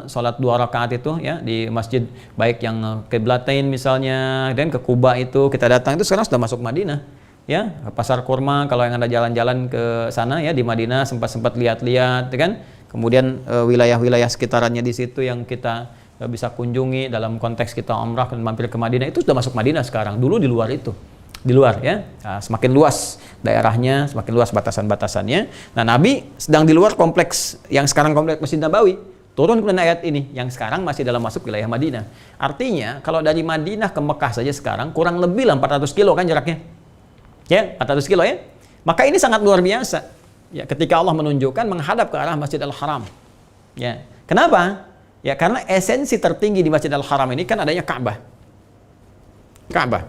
sholat 2 rakaat itu ya di masjid, baik yang Qiblatain misalnya, dan ke Kuba itu kita datang itu sekarang sudah masuk Madinah ya. Pasar Kurma kalau yang Anda jalan-jalan ke sana ya di Madinah sempat lihat-lihat kan. Kemudian wilayah-wilayah sekitarannya di situ yang kita bisa kunjungi dalam konteks kita umrah dan mampir ke Madinah itu sudah masuk Madinah sekarang. Dulu di luar itu. Di luar ya, semakin luas daerahnya, semakin luas batasan-batasannya. Nah, Nabi sedang di luar kompleks yang sekarang kompleks Masjid Nabawi. turun kemudian ayat ini yang sekarang masih dalam masuk wilayah Madinah. Artinya kalau dari Madinah ke Mekah saja sekarang kurang lebih lah 400 kilo kan jaraknya. Ya, 400 kilo ya. Maka ini sangat luar biasa. Ya, ketika Allah menunjukkan menghadap ke arah Masjidil Haram. Ya. Kenapa? Ya, karena esensi tertinggi di Masjidil Haram ini kan adanya Ka'bah. Ka'bah.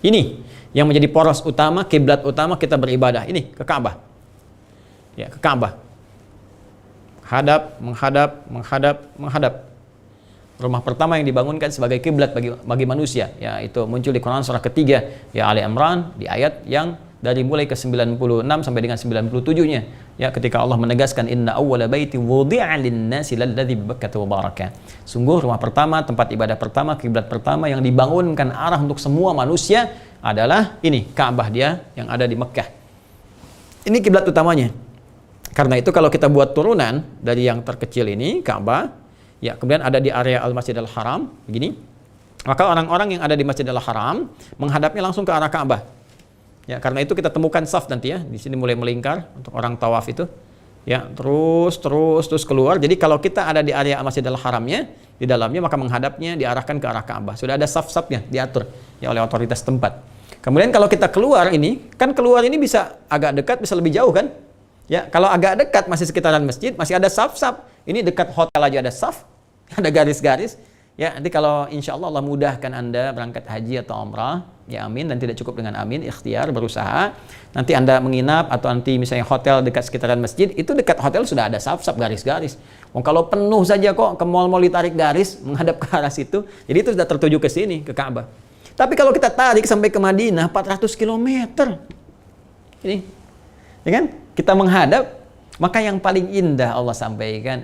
Ini yang menjadi poros utama, kiblat utama kita beribadah. Ini ke Ka'bah. Ya, ke Ka'bah. Menghadap. Rumah pertama yang dibangunkan sebagai kiblat bagi manusia, ya itu muncul di Quran surah ketiga, ya Ali Imran, di ayat yang dari mulai ke 96 sampai dengan 97-nya. Ya, ketika Allah menegaskan inna awwala baiti wudi'a lin-nasi lalladzi bibakkata mubaraka. Sungguh rumah pertama, tempat ibadah pertama, kiblat pertama yang dibangunkan arah untuk semua manusia adalah ini, Ka'bah dia yang ada di Mekkah. Ini kiblat utamanya. Karena itu kalau kita buat turunan dari yang terkecil ini, Ka'bah, ya kemudian ada di area Al-Masjidil Haram, begini. Maka orang-orang yang ada di Masjidil Haram menghadapnya langsung ke arah Ka'bah. Ya, karena itu kita temukan saf nanti ya, di sini mulai melingkar untuk orang tawaf itu. Ya, terus keluar. Jadi kalau kita ada di area Masjidil Haramnya, di dalamnya maka menghadapnya diarahkan ke arah Ka'bah. Sudah ada saf-safnya diatur ya oleh otoritas tempat. Kemudian kalau kita keluar ini, kan keluar ini bisa agak dekat, bisa lebih jauh kan? Ya, kalau agak dekat masih sekitaran masjid, masih ada saf-saf. Ini dekat hotel aja ada saf, ada garis-garis. Ya, nanti kalau insya Allah Allah mudahkan Anda berangkat haji atau umrah, ya amin, dan tidak cukup dengan amin, ikhtiar, berusaha. Nanti Anda menginap atau nanti misalnya hotel dekat sekitaran masjid, itu dekat hotel sudah ada saf-saf garis-garis. Kalau penuh saja kok ke mall-mall ditarik garis menghadap ke arah situ, jadi itu sudah tertuju ke sini, ke Ka'bah. Tapi kalau kita tarik sampai ke Madinah 400 km. Ini, ya kan? Kita menghadap, maka yang paling indah Allah sampaikan,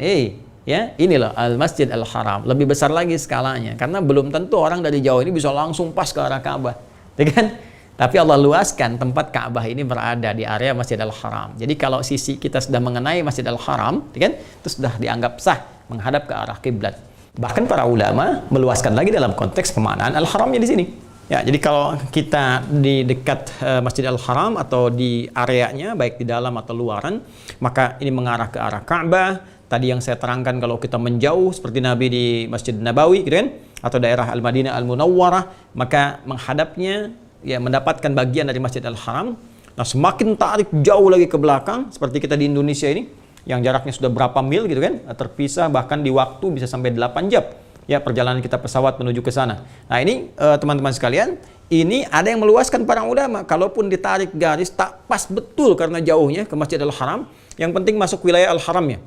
ya, ini loh Al-Masjid Al-Haram, lebih besar lagi skalanya karena belum tentu orang dari jauh ini bisa langsung pas ke arah Ka'bah, ya kan? Tapi Allah luaskan tempat Ka'bah ini berada di area Masjid Al-Haram. Jadi kalau sisi kita sudah mengenai Masjid Al-Haram, ya kan? Itu sudah dianggap sah menghadap ke arah kiblat. Bahkan para ulama meluaskan lagi dalam konteks pemaknaan Al-Haramnya di sini. Ya, jadi kalau kita di dekat Masjid Al-Haram atau di areanya baik di dalam atau luaran, maka ini mengarah ke arah Ka'bah. Tadi yang saya terangkan kalau kita menjauh seperti Nabi di Masjid Nabawi gitu kan, atau daerah Al-Madinah Al-Munawwarah, maka menghadapnya ya mendapatkan bagian dari Masjid Al-Haram. Nah, semakin tarik jauh lagi ke belakang seperti kita di Indonesia ini yang jaraknya sudah berapa mil gitu kan, terpisah bahkan di waktu bisa sampai 8 jam. Ya, perjalanan kita pesawat menuju ke sana. Nah, ini teman-teman sekalian, ini ada yang meluaskan para ulama. Kalaupun ditarik garis tak pas betul karena jauhnya ke Masjid Al-Haram, yang penting masuk wilayah Al-Haramnya.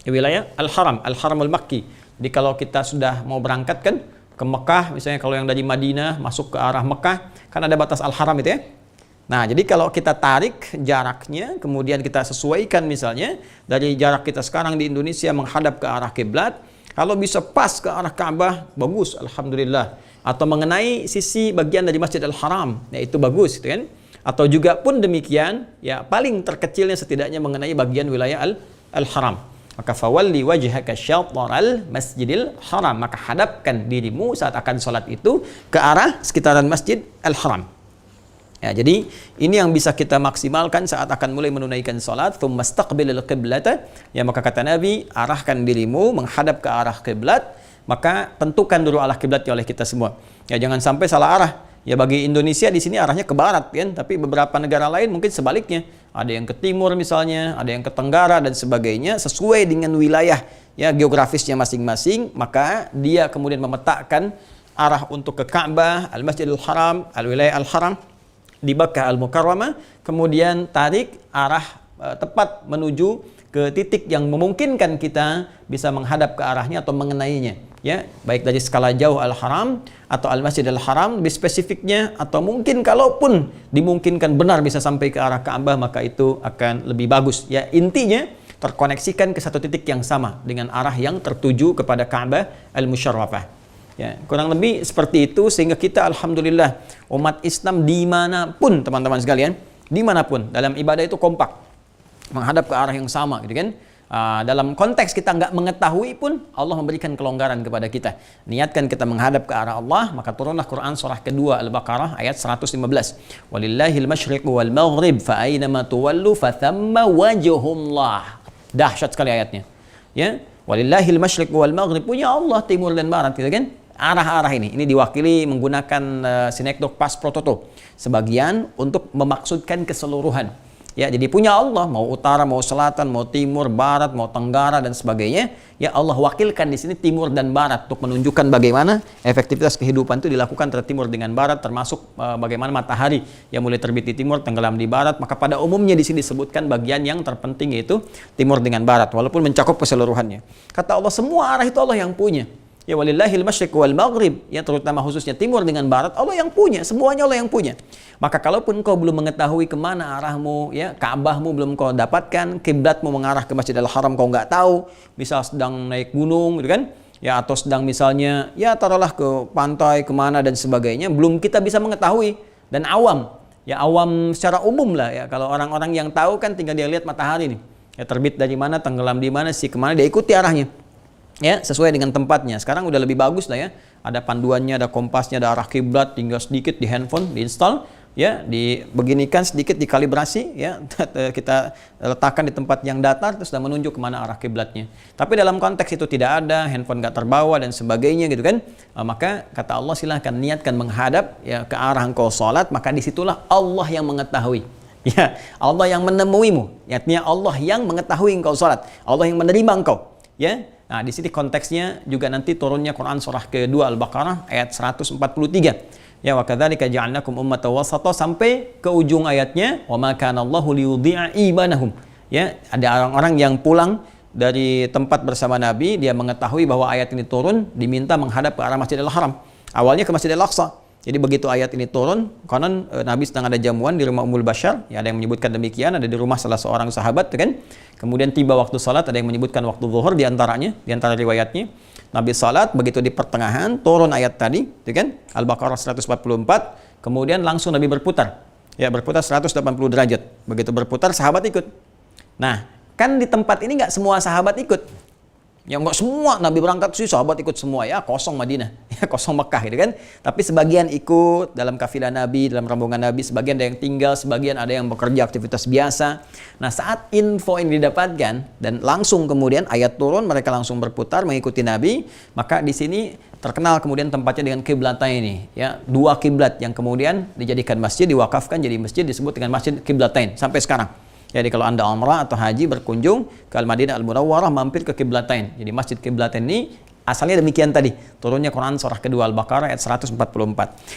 Wilayah Al-Haram, Al-Haramul Makki. Jadi kalau kita sudah mau berangkat kan ke Mekah, misalnya kalau yang dari Madinah masuk ke arah Mekah, kan ada batas Al-Haram itu ya. Nah, jadi kalau kita tarik jaraknya, kemudian kita sesuaikan misalnya dari jarak kita sekarang di Indonesia menghadap ke arah kiblat, kalau bisa pas ke arah Ka'bah, bagus, alhamdulillah. Atau mengenai sisi bagian dari Masjid Al-Haram, ya itu bagus, gitu kan? Atau juga pun demikian, ya paling terkecilnya setidaknya mengenai bagian wilayah Al-Haram. Maka fawalli wajhaka syatral Masjidil Haram, maka hadapkan dirimu saat akan sholat itu ke arah sekitaran Masjid Al-Haram. Ya, jadi ini yang bisa kita maksimalkan saat akan mulai menunaikan sholat. Tsumastaqbilil qiblata, ya maka kata Nabi, arahkan dirimu menghadap ke arah kiblat, maka tentukan dulu arah kiblatnya oleh kita semua. Ya, jangan sampai salah arah. Ya, bagi Indonesia di sini arahnya ke barat kan, tapi beberapa negara lain mungkin sebaliknya. Ada yang ke timur misalnya, ada yang ke tenggara dan sebagainya, sesuai dengan wilayah ya geografisnya masing-masing, maka dia kemudian memetakkan arah untuk ke Ka'bah, Al-Masjidil Haram, Al-Wilayah Al-Haram di Makkah Al-Mukarramah, kemudian tarik arah tepat menuju ke titik yang memungkinkan kita bisa menghadap ke arahnya atau mengenainya, ya, baik dari skala jauh Al-Haram atau Al-Masjidil Haram lebih spesifiknya, atau mungkin kalaupun dimungkinkan benar bisa sampai ke arah Ka'bah, maka itu akan lebih bagus. Ya, intinya terkoneksikan ke satu titik yang sama dengan arah yang tertuju kepada Ka'bah Al-Musyarrafah. Ya, kurang lebih seperti itu, sehingga kita alhamdulillah umat Islam dimanapun teman-teman sekalian, dimanapun dalam ibadah itu kompak menghadap ke arah yang sama gitu kan. Dalam konteks kita nggak mengetahui pun Allah memberikan kelonggaran kepada kita. Niatkan kita menghadap ke arah Allah, maka turunlah Quran surah kedua Al-Baqarah ayat 115. Walillahil masyriqu wal maghrib fa aina ma tuwallu fa thamma wajhullah. Dahsyat sekali ayatnya. Ya. Walillahil masyriq wal maghrib, punya Allah timur dan barat, gitu kan? Arah-arah ini diwakili menggunakan sinekdok pas prototo sebagian untuk memaksudkan keseluruhan. Ya, jadi punya Allah, mau utara, mau selatan, mau timur, barat, mau tenggara dan sebagainya. Ya, Allah wakilkan di sini timur dan barat untuk menunjukkan bagaimana efektivitas kehidupan itu dilakukan antara timur dengan barat, termasuk bagaimana matahari yang mulai terbit di timur, tenggelam di barat. Maka pada umumnya di sini disebutkan bagian yang terpenting yaitu timur dengan barat, walaupun mencakup keseluruhannya. Kata Allah, semua arah itu Allah yang punya. Ya, walillahil masyriq wal maghrib, ya terutama khususnya timur dengan barat, Allah yang punya, semuanya Allah yang punya. Maka kalaupun kau belum mengetahui kemana arahmu, ya Ka'bahmu belum kau dapatkan, kiblatmu mengarah ke Masjidil Haram kau nggak tahu, misal sedang naik gunung, gitu kan? Ya, atau sedang misalnya, ya taruhlah ke pantai, kemana dan sebagainya, belum kita bisa mengetahui. Dan awam, ya awam secara umum lah ya. Kalau orang-orang yang tahu kan tinggal dia lihat matahari nih, ya terbit dari mana, tenggelam di mana, kemana, dia ikuti arahnya. Ya, sesuai dengan tempatnya. Sekarang udah lebih bagus lah ya. Ada panduannya, ada kompasnya, ada arah kiblat, tinggal sedikit di handphone, diinstal, ya, dibeginikan sedikit, dikalibrasi, ya, kita letakkan di tempat yang datar, terus sudah menunjuk kemana arah kiblatnya. Tapi dalam konteks itu tidak ada, handphone nggak terbawa dan sebagainya, gitu kan? Maka kata Allah, silahkan niatkan menghadap ya ke arah engkau sholat, maka disitulah Allah yang mengetahui. Ya, Allah yang menemuimu. Artinya Allah yang mengetahui engkau sholat, Allah yang menerima engkau. Ya. Nah, di sini konteksnya juga nanti turunnya Quran surah kedua Al-Baqarah ayat 143. Ya, wa kadzalika ja'alnakum ummatan wasata sampai ke ujung ayatnya, wa ma kana Allahu liyudhi'a imanahum. Ya, ada orang-orang yang pulang dari tempat bersama Nabi, dia mengetahui bahwa ayat ini turun, diminta menghadap ke arah Masjidil Haram. Awalnya ke Masjidil Aqsa. Jadi begitu ayat ini turun, konon Nabi sedang ada jamuan di rumah Ummul Bashar, ya ada yang menyebutkan demikian, ada di rumah salah seorang sahabat, kan? Kemudian tiba waktu salat, ada yang menyebutkan waktu zuhur di antaranya, di antara riwayatnya. Nabi salat, begitu di pertengahan turun ayat tadi, kan? Al-Baqarah 144, kemudian langsung Nabi berputar. Ya, berputar 180 derajat. Begitu berputar, sahabat ikut. Nah, kan di tempat ini nggak semua sahabat ikut. Ya nggak semua, Nabi berangkat sih sahabat ikut semua, ya kosong Madinah, ya kosong Mekah, gitu kan. Tapi sebagian ikut dalam kafilah Nabi, dalam rombongan Nabi, sebagian ada yang tinggal, sebagian ada yang bekerja aktivitas biasa. Nah, saat info ini didapatkan dan langsung kemudian ayat turun, mereka langsung berputar mengikuti Nabi, maka di sini terkenal kemudian tempatnya dengan kiblatain ini, ya, dua kiblat yang kemudian dijadikan masjid, diwakafkan jadi masjid, disebut dengan Masjid Kiblatain sampai sekarang. Jadi kalau Anda umrah atau haji berkunjung ke Al-Madinah Al-Munawwarah, mampir ke Kiblatain. Jadi Masjid Kiblatain ini asalnya demikian tadi. Turunnya Quran surah kedua Al-Baqarah ayat 144.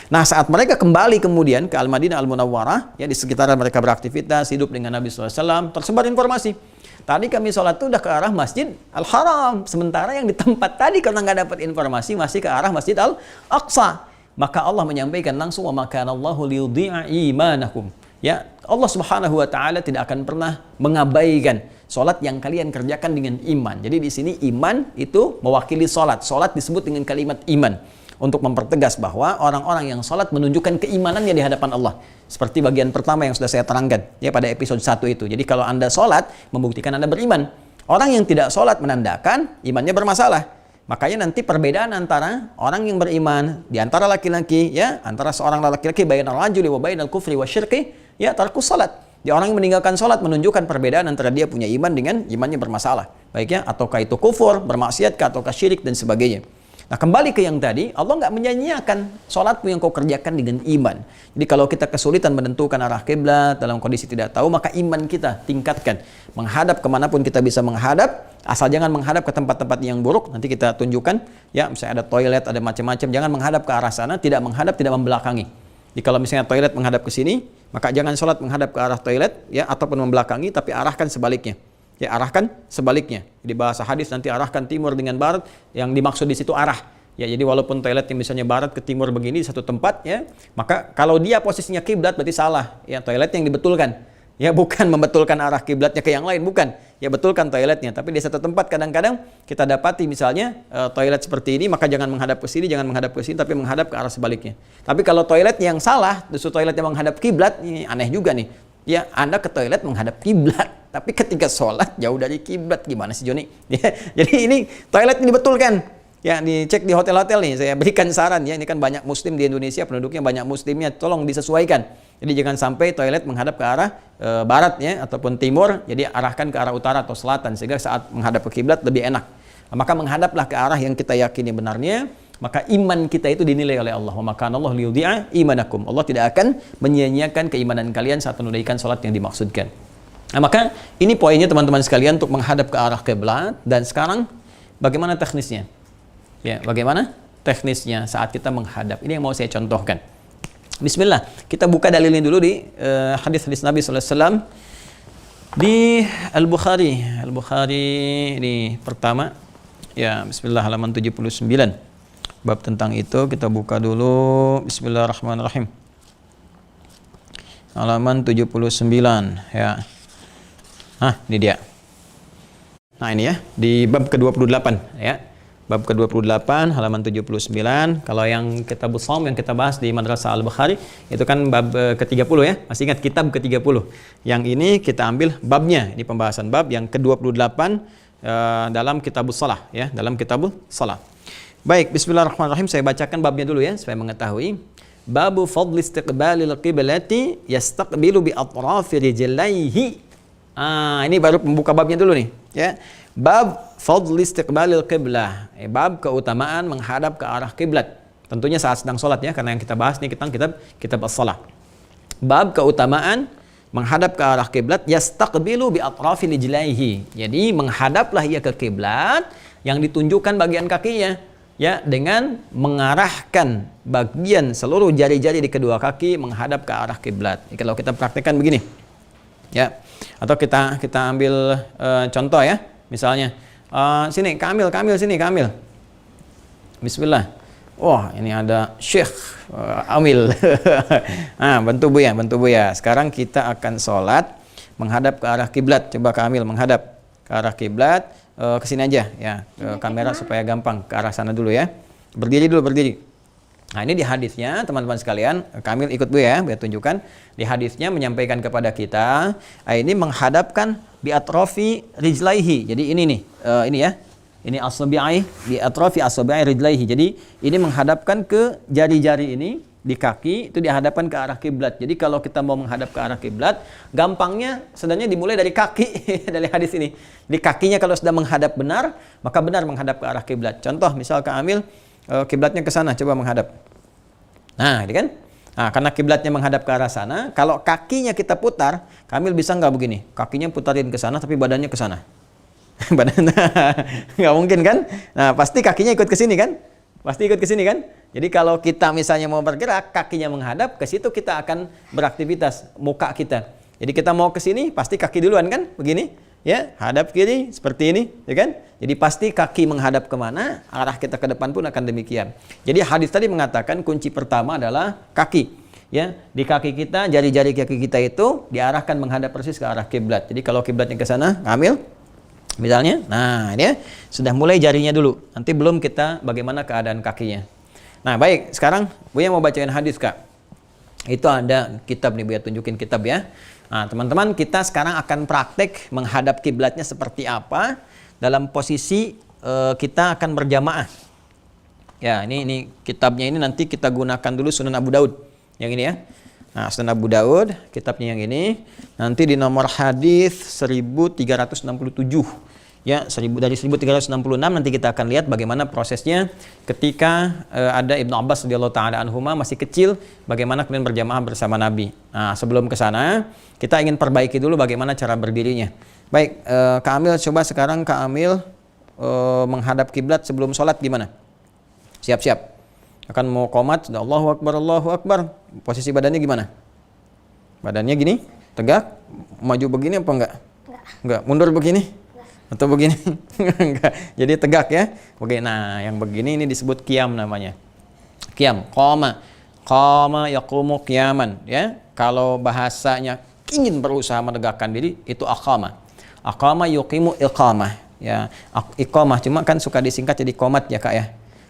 Nah, saat mereka kembali kemudian ke Al-Madinah Al-Munawwarah, ya di sekitaran mereka beraktivitas, hidup dengan Nabi SAW, tersebar informasi. Tadi kami sholat itu udah ke arah Masjid Al-Haram. Sementara yang di tempat tadi karena nggak dapat informasi masih ke arah Masjid Al-Aqsa. Maka Allah menyampaikan langsung, wa ma kana Allahu liyudhi'a imanakum. Ya, Allah Subhanahu wa taala tidak akan pernah mengabaikan salat yang kalian kerjakan dengan iman. Jadi di sini iman itu mewakili salat. Salat disebut dengan kalimat iman untuk mempertegas bahwa orang-orang yang salat menunjukkan keimanannya di hadapan Allah. Seperti bagian pertama yang sudah saya terangkan ya pada episode 1 itu. Jadi kalau Anda salat membuktikan Anda beriman. Orang yang tidak salat menandakan imannya bermasalah. Makanya nanti perbedaan antara orang yang beriman di antara laki-laki, ya, antara seorang laki-laki bainal rajuli wa bainal kufri wa syirki, ya, tarkus salat. Dia orang yang meninggalkan salat menunjukkan perbedaan antara dia punya iman dengan imannya bermasalah. Baiknya ataukah itu kufur, bermaksiat, ataukah syirik dan sebagainya. Nah, kembali ke yang tadi, Allah nggak menyanyiakan salatmu yang kau kerjakan dengan iman. Jadi kalau kita kesulitan menentukan arah kiblat dalam kondisi tidak tahu, maka iman kita tingkatkan. Menghadap kemanapun kita bisa menghadap, asal jangan menghadap ke tempat-tempat yang buruk. Nanti kita tunjukkan, ya, misalnya ada toilet, ada macam-macam, jangan menghadap ke arah sana, tidak menghadap, tidak membelakangi. Jadi kalau misalnya toilet menghadap ke sini, maka jangan sholat menghadap ke arah toilet, ya, ataupun membelakangi, tapi arahkan sebaliknya. Ya, arahkan sebaliknya. Di bahasa hadis nanti arahkan timur dengan barat, yang dimaksud di situ arah. Ya, jadi walaupun toilet yang misalnya barat ke timur begini satu tempat, ya, maka kalau dia posisinya kiblat berarti salah. Ya, toilet yang dibetulkan. Ya, bukan membetulkan arah kiblatnya ke yang lain, bukan. Ya, betulkan toiletnya. Tapi di satu tempat kadang-kadang kita dapati misalnya toilet seperti ini, maka jangan menghadap ke sini, jangan menghadap ke sini, tapi menghadap ke arah sebaliknya. Tapi kalau toilet yang salah, justru toilet yang menghadap kiblat, ini aneh juga nih. Ya, Anda ke toilet menghadap kiblat, tapi ketika sholat jauh dari kiblat, gimana sih Joni? Ya, jadi ini toilet ini dibetulkan. Ya, dicek di hotel-hotel nih, saya berikan saran ya, ini kan banyak muslim di Indonesia, penduduknya banyak muslimnya, tolong disesuaikan. Jadi jangan sampai toilet menghadap ke arah barat ya, ataupun timur, jadi arahkan ke arah utara atau selatan, sehingga saat menghadap ke kiblat lebih enak. Maka menghadaplah ke arah yang kita yakini benarnya, maka iman kita itu dinilai oleh Allah. Wa maka Allah liyudhi'a imanakum. Allah tidak akan menyia-nyiakan keimanan kalian saat menunaikan salat yang dimaksudkan. Nah, maka ini poinnya teman-teman sekalian untuk menghadap ke arah kiblat. Dan sekarang bagaimana teknisnya? Ya, bagaimana teknisnya saat kita menghadap? Ini yang mau saya contohkan. Bismillah, kita buka dalilnya dulu di hadis-hadis Nabi sallallahu alaihi wasallam di Al-Bukhari ini pertama. Ya, bismillah, halaman 79. Bab tentang itu kita buka dulu. Bismillahirrahmanirrahim. Halaman 79 ya. Ini dia. Nah, ini ya, di bab ke-28 ya. Bab ke-28 halaman 79. Kalau yang kitab Shaum yang kita bahas di Madrasah Al-Bukhari itu kan bab ke-30 ya. Masih ingat kitab ke-30. Yang ini kita ambil babnya. Ini pembahasan bab yang ke-28 dalam kitab Shalah ya, dalam kitab Shalah. Baik, bismillahirrahmanirrahim. Saya bacakan babnya dulu ya supaya mengetahui. Babu fadli istiqbalil qiblati yastaqbilu bi atrafi rijlaihi. Ini baru pembuka babnya dulu nih ya. Bab fadli istiqbalil qiblah, bab keutamaan menghadap ke arah kiblat. Tentunya saat sedang sholat ya, karena yang kita bahas nih kitab as-shalah. Bab keutamaan menghadap ke arah kiblat, yastaqbilu bi atrafi rijlaihi. Jadi menghadaplah ia ke kiblat yang ditunjukkan bagian kakinya ya, dengan mengarahkan bagian seluruh jari-jari di kedua kaki menghadap ke arah kiblat. Kalau kita praktekkan begini ya, atau kita ambil contoh ya. Misalnya, sini Kamil sini Kamil. Bismillah. Wah, ini ada Syekh Amil. Bantu Buya. Sekarang kita akan sholat menghadap ke arah kiblat. Coba Kamil menghadap ke arah kiblat. Ke sini aja ya, ke kamera supaya gampang. Ke arah sana dulu ya. Berdiri. Nah, ini di hadisnya teman-teman sekalian, Kamil ikut Buya ya, biar tunjukkan. Di hadisnya menyampaikan kepada kita, ini menghadapkan bi atrafi rijlaihi. Jadi ini nih, ini ya. Ini asabi'i bi atrafi asabi'i rijlaihi. Jadi ini menghadapkan ke jari-jari ini di kaki, itu dihadapkan ke arah kiblat. Jadi kalau kita mau menghadap ke arah kiblat, gampangnya sebenarnya dimulai dari kaki dari hadis ini. Di kakinya kalau sudah menghadap benar, maka benar menghadap ke arah kiblat. Contoh misal Kamil kiblatnya ke sana, coba menghadap. Nah, ini kan? Nah, karena kiblatnya menghadap ke arah sana, kalau kakinya kita putar, Kamil bisa nggak begini? Kakinya putarin ke sana, tapi badannya ke sana. Nggak mungkin kan? Nah, pasti kakinya ikut ke sini kan? Jadi kalau kita misalnya mau bergerak, kakinya menghadap, ke situ kita akan beraktivitas, muka kita. Jadi kita mau ke sini, pasti kaki duluan kan? Begini. Ya, hadap kiri seperti ini, ya kan? Jadi pasti kaki menghadap kemana, arah kita ke depan pun akan demikian. Jadi hadis tadi mengatakan kunci pertama adalah kaki. Ya, di kaki kita, jari-jari kaki kita itu diarahkan menghadap persis ke arah kiblat. Jadi kalau kiblatnya ke sana, ambil misalnya, nah ini ya, sudah mulai jarinya dulu. Nanti belum kita bagaimana keadaan kakinya. Nah, baik, sekarang Buya mau bacain hadis, Kak. Itu ada kitab nih, Buya tunjukin kitab ya. Nah, teman-teman, kita sekarang akan praktek menghadap kiblatnya seperti apa dalam posisi kita akan berjamaah. Ya, ini kitabnya ini nanti kita gunakan dulu Sunan Abu Daud. Yang ini ya. Nah, Sunan Abu Daud, kitabnya yang ini. Nanti di nomor hadis 1367. Ya, dari 1366 nanti kita akan lihat bagaimana prosesnya ketika ada Ibnu Abbas radhiyallahu taala anhuma masih kecil, bagaimana kemudian berjamaah bersama Nabi. Nah, sebelum ke sana, kita ingin perbaiki dulu bagaimana cara berdirinya. Baik, Kak Amil, coba sekarang Kak Amil menghadap kiblat sebelum sholat gimana? Siap-siap. Akan mau qomat, sudah Allahu Akbar. Posisi badannya gimana? Badannya gini, tegak, maju begini apa enggak? Enggak. Mundur begini? Atau begini? Enggak. Jadi tegak ya. Oke, nah yang begini ini disebut qiyam namanya. Qiyam, qama yaqumu qiyaman ya. Kalau bahasanya ingin berusaha menegakkan diri itu aqama. Aqama yuqimu iqamah ya. Iqamah cuma kan suka disingkat jadi qomat ya, Kak ya.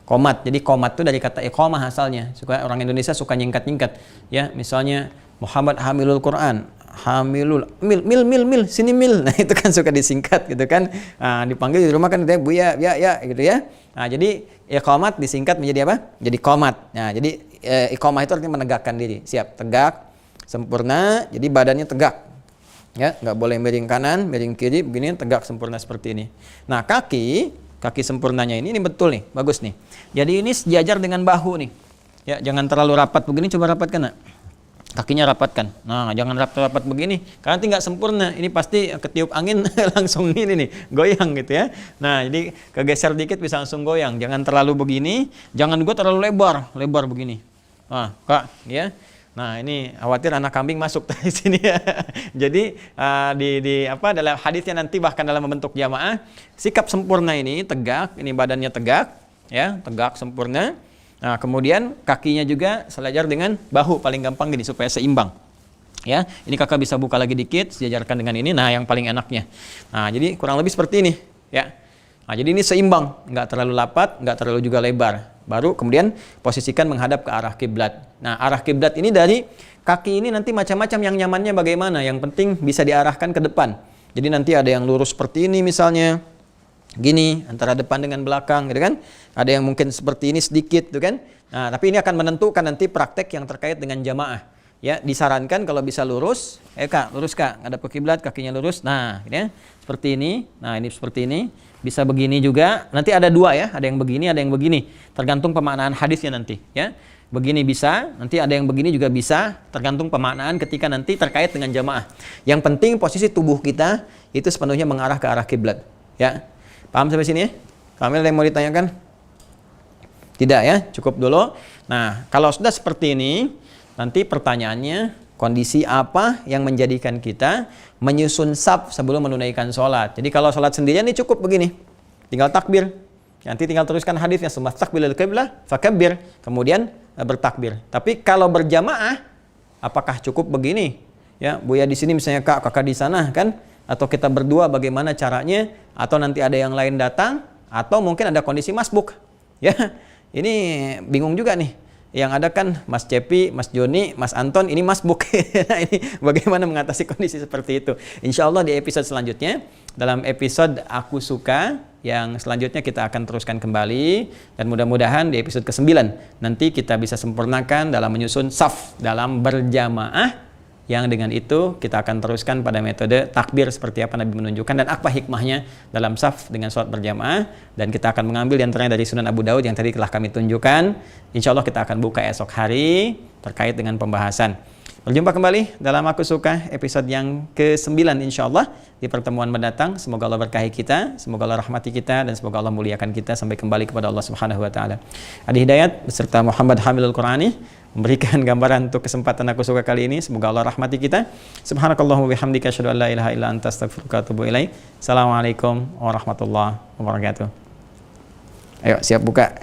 Qomat. Jadi qomat itu dari kata iqamah asalnya. Suka orang Indonesia suka nyingkat-nyingkat ya. Misalnya Muhammad hamilul Quran. Hamilul mil sini mil. Nah, itu kan suka disingkat gitu kan. Nah, dipanggil di rumah kan Buya ya gitu ya. Nah, jadi iqamat disingkat menjadi apa? Jadi qomat. Nah, jadi iqamah itu artinya menegakkan diri. Siap, tegak, sempurna. Jadi badannya tegak. Ya, nggak boleh miring kanan, miring kiri, begini tegak sempurna seperti ini. Nah, kaki kaki sempurnanya ini betul nih, bagus nih. Jadi ini sejajar dengan bahu nih. Ya, jangan terlalu rapat begini, coba rapatkan nak. Kakinya rapatkan. Nah, jangan rapat-rapat begini, karena nanti nggak sempurna. Ini pasti ketiup angin langsung ini nih, goyang gitu ya. Nah, jadi kegeser dikit bisa langsung goyang. Jangan terlalu begini, jangan juga terlalu lebar begini. Nah, Kak, ya. Nah, ini khawatir anak kambing masuk dari sini ya. Jadi dalam hadisnya nanti bahkan dalam membentuk jamaah, sikap sempurna ini tegak, ini badannya tegak, ya, tegak sempurna. Nah, kemudian kakinya juga selajar dengan bahu, paling gampang gini supaya seimbang. Ya, ini kakak bisa buka lagi dikit, sejajarkan dengan ini. Nah, yang paling enaknya. Nah, jadi kurang lebih seperti ini, ya. Nah, jadi ini seimbang, nggak terlalu lapat, nggak terlalu juga lebar. Baru kemudian posisikan menghadap ke arah kiblat. Nah, arah kiblat ini dari kaki ini nanti macam-macam, yang nyamannya bagaimana. Yang penting bisa diarahkan ke depan. Jadi nanti ada yang lurus seperti ini misalnya. Gini, antara depan dengan belakang gitu kan. Ada yang mungkin seperti ini sedikit gitu kan. Nah, tapi ini akan menentukan nanti praktek yang terkait dengan jamaah. Ya, disarankan kalau bisa lurus, Kak, lurus Kak, ngadap ke kiblat, kakinya lurus. Nah, gitu ya. Seperti ini. Nah, ini seperti ini. Bisa begini juga. Nanti ada dua ya, ada yang begini, ada yang begini. Tergantung pemaknaan hadisnya nanti, ya. Begini bisa, nanti ada yang begini juga bisa, tergantung pemaknaan ketika nanti terkait dengan jamaah. Yang penting posisi tubuh kita itu sepenuhnya mengarah ke arah kiblat, ya. Paham sampai sini ya? Kamil, ada yang mau ditanyakan? Tidak ya, cukup dulu. Nah, kalau sudah seperti ini, nanti pertanyaannya, kondisi apa yang menjadikan kita menyusun saf sebelum menunaikan sholat? Jadi kalau sholat sendirian ini cukup begini, tinggal takbir. Nanti tinggal teruskan hadisnya, summa taqbilal qiblah fakabbir, kemudian bertakbir. Tapi kalau berjamaah, apakah cukup begini? Ya, Buya di sini misalnya Kak, kakak di sana kan? Atau kita berdua bagaimana caranya? Atau nanti ada yang lain datang? Atau mungkin ada kondisi masbuk? Ya, ini bingung juga nih. Yang ada kan Mas Cepi, Mas Joni, Mas Anton, ini masbuk. Nah, ini bagaimana mengatasi kondisi seperti itu? Insya Allah di episode selanjutnya, dalam episode Aku Suka, yang selanjutnya kita akan teruskan kembali. Dan mudah-mudahan di episode ke-9 nanti kita bisa sempurnakan dalam menyusun saf dalam berjamaah. Yang dengan itu kita akan teruskan pada metode takbir seperti apa Nabi menunjukkan dan apa hikmahnya dalam saf dengan sholat berjamaah. Dan kita akan mengambil di antaranya dari Sunan Abu Daud yang tadi telah kami tunjukkan. Insya Allah kita akan buka esok hari terkait dengan pembahasan. Berjumpa kembali dalam Aku Suka episode yang ke-9 insya Allah di pertemuan mendatang. Semoga Allah berkahi kita, semoga Allah rahmati kita, dan semoga Allah muliakan kita sampai kembali kepada Allah Subhanahu wa taala. Adi Hidayat beserta Muhammad Hamilul Qurani memberikan gambaran untuk kesempatan Aku Suka kali ini. Semoga Allah rahmati kita. Subhanakallahumma bihamdika asyhadu an la ilaha illa anta astaghfiruka wa atubu ilaik. Assalamualaikum warahmatullahi wabarakatuh. Ayo siap buka.